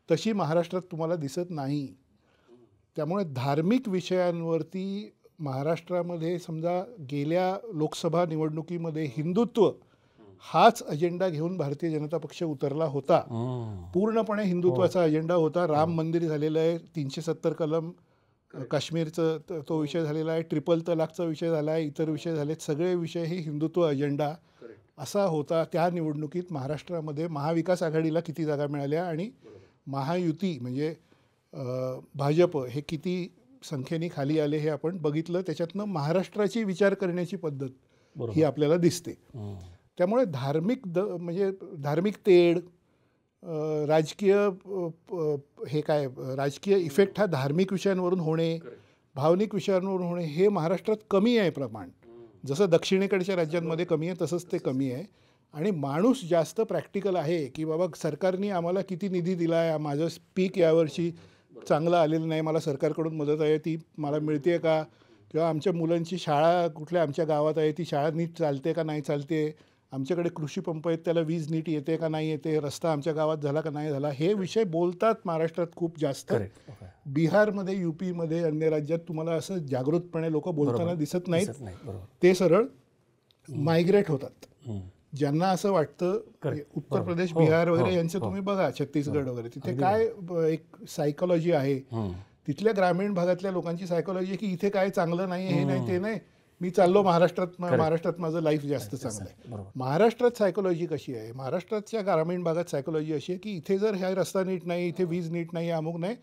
तशी महाराष्ट्रात तुम्हाला दिसत नाही. त्यामुळे धार्मिक विषयांवरती महाराष्ट्रामध्ये समजा गेल्या लोकसभा निवडणुकीमध्ये हिंदुत्व हाच अजेंडा घेऊन भारतीय जनता पक्ष उतरला होता. पूर्णपणे हिंदुत्वाचा अजेंडा होता. राम मंदिर झालेलं आहे, 370 कलम, काश्मीरचं तो विषय झालेला आहे, ट्रिपल तलाकचा विषय झाला आहे, इतर विषय झालेत, सगळे विषय हे हिंदुत्व अजेंडा असा होता. त्या निवडणुकीत महाराष्ट्रामध्ये महाविकास आघाडीला किती जागा मिळाल्या आणि महायुती म्हणजे भाजप हे किती संख्येने खाली आले हे आपण बघितलं. त्याच्यातनं महाराष्ट्राची विचार करण्याची पद्धत ही आपल्याला दिसते. त्यामुळे म्हणजे धार्मिक तेढ, राजकीय राजकीय इफेक्ट हा धार्मिक विषयांवरून होणे, भावनिक विषयांवरून होणे हे महाराष्ट्रात कमी आहे प्रमाण. जसं दक्षिणेकडच्या राज्यांमध्ये कमी आहे तसंच ते कमी आहे. आणि माणूस जास्त प्रॅक्टिकल आहे की बाबा सरकारने आम्हाला किती निधी दिला आहे, माझं पीक यावर्षी चांगलं आलेलं नाही, मला सरकारकडून मदत आहे ती मला मिळते आहे का, किंवा आमच्या मुलांची शाळा कुठल्या आमच्या गावात आहे ती शाळा नीट चालते का नाही चालते, आमच्याकडे कृषी पंप आहेत त्याला वीज नीट येते का नाही येते, रस्ता आमच्या गावात झाला का नाही झाला, हे विषय बोलतात महाराष्ट्रात खूप जास्त. बिहारमध्ये, युपीमध्ये, अन्य राज्यात तुम्हाला असं जागृतपणे लोक बोलताना दिसत नाहीत. ते सरळ मायग्रेट होतात. ज्यांना असं वाटतं, उत्तर प्रदेश, बिहार वगैरे यांचं तुम्ही बघा, छत्तीसगड वगैरे, तिथे काय एक सायकोलॉजी आहे, तिथल्या ग्रामीण भागातल्या लोकांची सायकोलॉजी की इथे काय चांगलं नाही, हे नाही ते नाही, मी चाललो महाराष्ट्रात माझं लाईफ जास्त चांगलं आहे. महाराष्ट्रात सायकोलॉजी कशी आहे, महाराष्ट्राच्या ग्रामीण भागात सायकोलॉजी अशी आहे की इथे जर हा रस्ता नीट नाही, इथे वीज नीट नाही, अमुक नाही,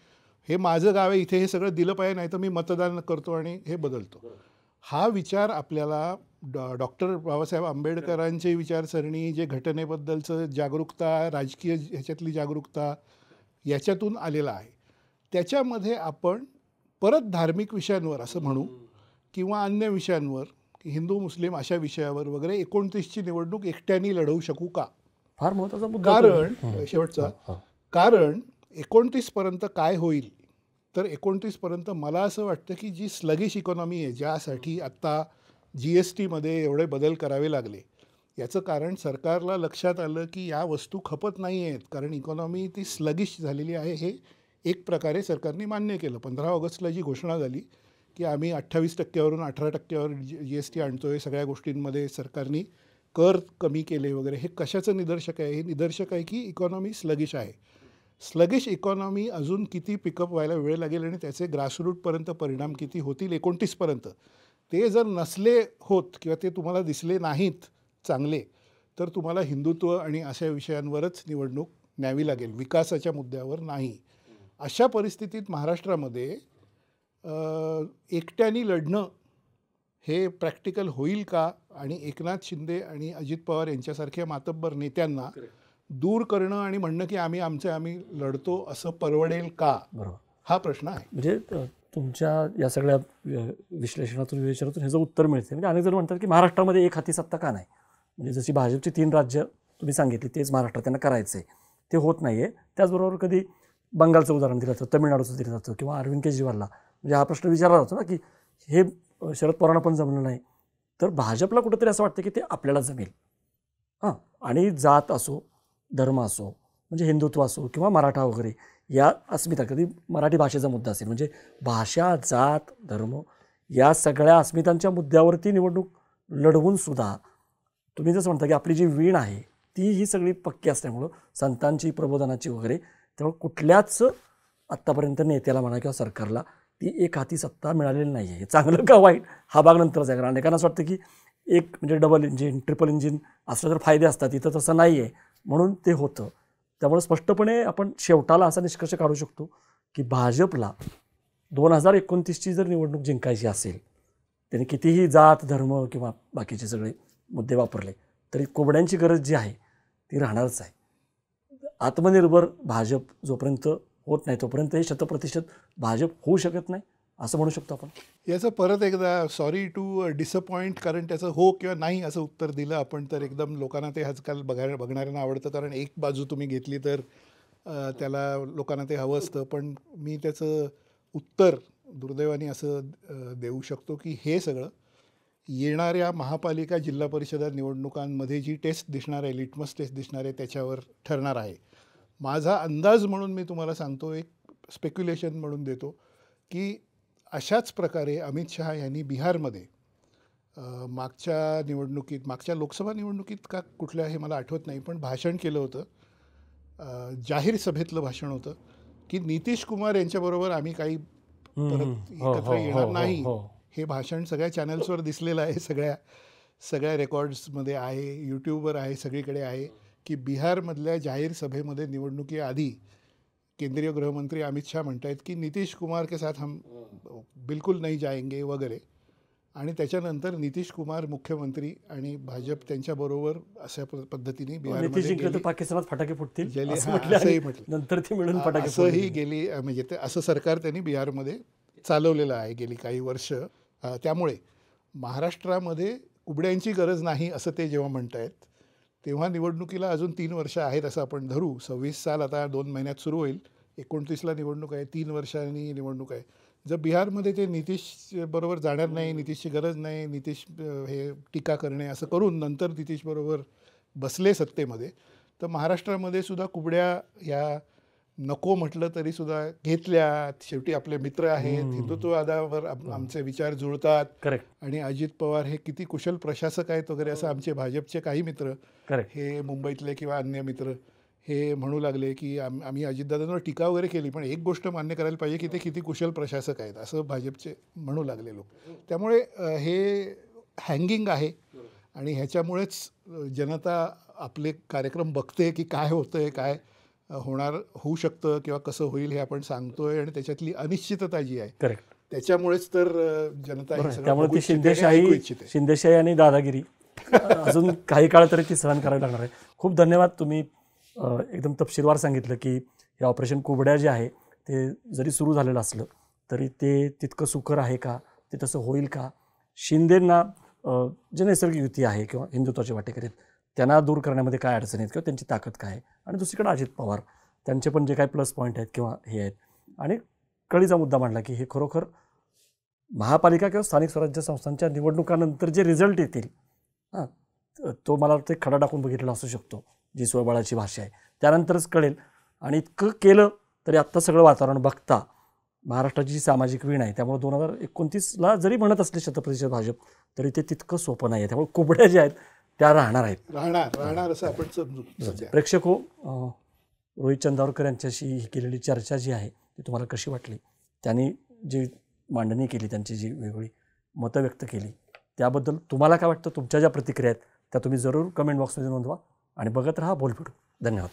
हे माझं गाव आहे, इथे हे सगळं दिलं पाहिजे, नाही तर मी मतदान करतो आणि हे बदलतो. हा विचार आपल्याला डॉक्टर बाबासाहेब आंबेडकरांची विचारसरणी, जे घटनेबद्दलचं जागरूकता, राजकीय ह्याच्यातली जागरूकता याच्यातून आलेला आहे. त्याच्यामध्ये आपण परत धार्मिक विषयांवर असं म्हणू किंवा अन्य विषयांवर, हिंदू मुस्लिम अशा विषयावर वगैरे 29ची निवडणूक एकट्याने लढवू शकू का,
फार महत्त्वाचा मुद्दा.
कारण शेवटचा, कारण 29 पर्यंत काय होईल तर 29पर्यंत मला असं वाटतं की जी स्लगिश इकॉनॉमी आहे, ज्यासाठी आत्ता GSTमध्ये एवढे बदल करावे लागले, याचं कारण सरकारला लक्षात आलं की या वस्तू खपत नाही आहेत, कारण इकॉनॉमी ती स्लगिश झालेली आहे. हे एक प्रकारे सरकारने मान्य केलं. 15 ऑगस्टला जी घोषणा झाली की आम्ही 28%वरून 18%वर GST आणतो आहे, सगळ्या गोष्टींमध्ये सरकारने कर कमी केले वगैरे, हे कशाचं निदर्शक आहे? हे निदर्शक आहे की इकॉनॉमी स्लगिश आहे. स्लगिश इकॉनॉमी अजून किती पिकअप व्हायला वेळ लागेल आणि त्याचे ग्रासरूटपर्यंत परिणाम किती होतील 29पर्यंत, ते जर नसले होत किंवा ते तुम्हाला दिसले नाहीत चांगले, तर तुम्हाला हिंदुत्व आणि अशा विषयांवरच निवडणूक न्यावी लागेल, विकासाच्या मुद्द्यावर नाही. अशा परिस्थितीत महाराष्ट्रामध्ये एकट्याने लढणं हे प्रॅक्टिकल होईल का? आणि एकनाथ शिंदे आणि अजित पवार यांच्यासारख्या मातब्बर नेत्यांना दूर करणं आणि म्हणणं की आम्ही लढतो असं परवडेल का?
बरोबर,
हा प्रश्न आहे.
म्हणजे तुमच्या या सगळ्या विश्लेषणातून विवेचनातून ह्याचं उत्तर मिळते. म्हणजे अनेक जण म्हणतात की महाराष्ट्रामध्ये एक हाती सत्ता का नाही? म्हणजे जशी भाजपची 3 राज्य तुम्ही सांगितली तेच महाराष्ट्रात त्यांना करायचं आहे, ते होत नाही आहे. त्याचबरोबर कधी बंगालचं उदाहरण दिलं जातं, तमिळनाडूचं दिलं जातं, किंवा अरविंद केजरीवालला म्हणजे हा प्रश्न विचारला जातो ना की हे शरद पवारांना पण जमलं नाही, तर भाजपला कुठंतरी असं वाटतं की ते आपल्याला जमेल. हां, आणि जात असो, धर्म असो, म्हणजे हिंदुत्व असो किंवा मराठा वगैरे, या अस्मिता, कधी मराठी भाषेचा मुद्दा असेल, म्हणजे भाषा, जात, धर्म या सगळ्या अस्मितांच्या मुद्द्यावरती निवडणूक लढवून सुद्धा तुम्ही जसं म्हणता की आपली जी वीण आहे ती ही सगळी पक्की असल्यामुळं, संतांची, प्रबोधनाची वगैरे, त्यामुळे कुठल्याच आत्तापर्यंत नेत्याला म्हणा किंवा सरकारला ती एक हाती सत्ता मिळालेली नाही आहे. चांगलं का वाईट हा भाग नंतरच आहे, कारण अनेकांना असं वाटतं की एक म्हणजे डबल इंजिन, ट्रिपल इंजिन असं जर फायदे असतात, इथं तसं नाही आहे म्हणून ते होतं. त्यामुळे स्पष्टपणे आपण शेवटाला असा निष्कर्ष काढू शकतो की भाजपला 2029ची जर निवडणूक जिंकायची असेल, त्याने कितीही जात, धर्म किंवा बाकीचे सगळे मुद्दे वापरले तरी कोबड्यांची गरज जी आहे ती राहणारच आहे. आत्मनिर्भर भाजप जोपर्यंत होत नाही तोपर्यंत हे 100% भाजप होऊ शकत नाही असं म्हणू शकतो आपण.
याचं परत एकदा सॉरी टू डिसअपॉइंट, कारण त्याचं हो किंवा नाही असं उत्तर दिलं आपण तर एकदम लोकांना ते आजकाल बघणाऱ्यांना आवडतं, कारण एक बाजू तुम्ही घेतली तर त्याला लोकांना ते हवं असतं. पण मी त्याचं उत्तर दुर्दैवाने असं देऊ शकतो की हे सगळं येणाऱ्या महापालिका, जिल्हा परिषदा निवडणुकांमध्ये जी टेस्ट दिसणार आहे, लिटमस टेस्ट दिसणार आहे, त्याच्यावर ठरणार आहे. माझा अंदाज म्हणून मी तुम्हाला सांगतो, एक स्पेक्युलेशन म्हणून देतो की अशाच प्रकारे अमित शहा यांनी बिहारमध्ये मागच्या लोकसभा निवडणुकीत का कुठल्या हे मला आठवत नाही, पण भाषण केलं होतं, जाहीर सभेतलं भाषण होतं की नितीश कुमार यांच्याबरोबर आम्ही काही परत एकत्र येणार नाही. हे भाषण सगळ्या चॅनल्सवर दिसलेलं आहे, सगळ्या रेकॉर्ड्समध्ये आहे, यूट्यूबवर आहे, सगळीकडे आहे की बिहारमधल्या जाहीर सभेमध्ये निवडणुकीआधी केंद्रीय गृहमंत्री अमित शहा म्हणत आहेत की नितीश कुमार के साथ हम बिलकुल नहीं जाएंगे वगैरे. आणि त्याच्यानंतर नितीश कुमार मुख्यमंत्री आणि भाजप त्यांच्याबरोबर अशा पद्धतीने बिहारमध्ये
पाकिस्तानात फटाके फुटतील
असंही म्हटलं,
नंतर ती मिळून फटाके
असंही गेली, म्हणजे ते असं सरकार त्यांनी बिहारमध्ये चालवलेलं आहे गेली काही वर्ष. त्यामुळे महाराष्ट्रामध्ये कुबड्यांची गरज नाही असं ते जेव्हा म्हणत आहेत, तेव्हा निवडणुकीला अजून 3 वर्ष आहेत असं आपण धरू. 26 साल आता 2 महिन्यात सुरू होईल, 29ला निवडणूक आहे, 3 वर्षांनी निवडणूक आहे. जर बिहारमध्ये ते नितीश बरोबर जाणार नाही, नितीशची गरज नाही, नितीश हे टीका करणे असं करून नंतर नितीश बरोबर बसले सत्तेमध्ये, तर महाराष्ट्रामध्ये सुद्धा कुबड्या ह्या नको म्हटलं तरी सुद्धा घेतल्या. शेवटी आपले मित्र आहेत, हिंदुत्ववादावर आमचे विचार जुळतात.
करेक्ट.
आणि अजित पवार हे किती कुशल प्रशासक आहेत वगैरे असं आमचे भाजपचे काही मित्र, हे मुंबईतले किंवा अन्य मित्र, हे म्हणू लागले की आम्ही अजितदादांवर टीका वगैरे केली, पण एक गोष्ट मान्य करायला पाहिजे की ते किती कुशल प्रशासक आहेत असं भाजपचे म्हणू लागले लोक. त्यामुळे हे हँगिंग आहे आणि ह्याच्यामुळेच जनता आपले कार्यक्रम बघते की काय होतंय, काय होऊ शकतं किंवा कसं होईल हे आपण सांगतोय, आणि त्याच्यातली अनिश्चितता जी आहे
करेक्ट
त्याच्यामुळेच तर जनता हे सगळं
त्यामुळे
बघू
ती
इच्छिते.
शिंदेशाही आणि दादागिरी अजून काही काळ तरी ती सहन करावी लागणार आहे. खूप धन्यवाद. तुम्ही एकदम तपशीलवार सांगितलं की हे ऑपरेशन कुबड्या जे आहे ते जरी सुरू झालेलं असलं तरी ते तितकं सुकर आहे का, ते तसं होईल का, शिंदेंना जे नैसर्गिक युती आहे किंवा हिंदुत्वाचे वाटेकरी आहेत त्यांना दूर करण्यामध्ये काय अडचणी आहेत किंवा त्यांची ताकद काय आहे, आणि दुसरीकडे अजित पवार त्यांचे पण जे काही प्लस पॉईंट आहेत किंवा हे आहेत, आणि कळीचा मुद्दा मांडला की हे खरोखर महापालिका किंवा स्थानिक स्वराज्य संस्थांच्या निवडणुकानंतर जे रिझल्ट येतील, हां, तो मला वाटतं खडा टाकून बघितला असू शकतो, जी स्वबळाची भाषा आहे, त्यानंतरच कळेल. आणि इतकं केलं तरी आत्ता सगळं वातावरण बघता महाराष्ट्राची जी सामाजिक वीण आहे, त्यामुळे 2029ला जरी म्हणत असले 100% भाजप, तरी ते तितकं सोपं नाही आहे. त्यामुळे कुबड्या ज्या आहेत त्या राहणार आहेत,
राहणार असं आपण समजू सध्या.
प्रेक्षक हो, रोहित चंदावरकर यांच्याशी ही केलेली चर्चा जी आहे ती तुम्हाला कशी वाटली? त्यांनी जी मांडणी केली, त्यांची जी वेगळी मतं व्यक्त केली, त्याबद्दल तुम्हाला काय वाटतं? तुमच्या ज्या प्रतिक्रिया आहेत त्या तुम्ही जरूर कमेंट बॉक्समध्ये नोंदवा आणि बघत राहा बोलबिडू. धन्यवाद.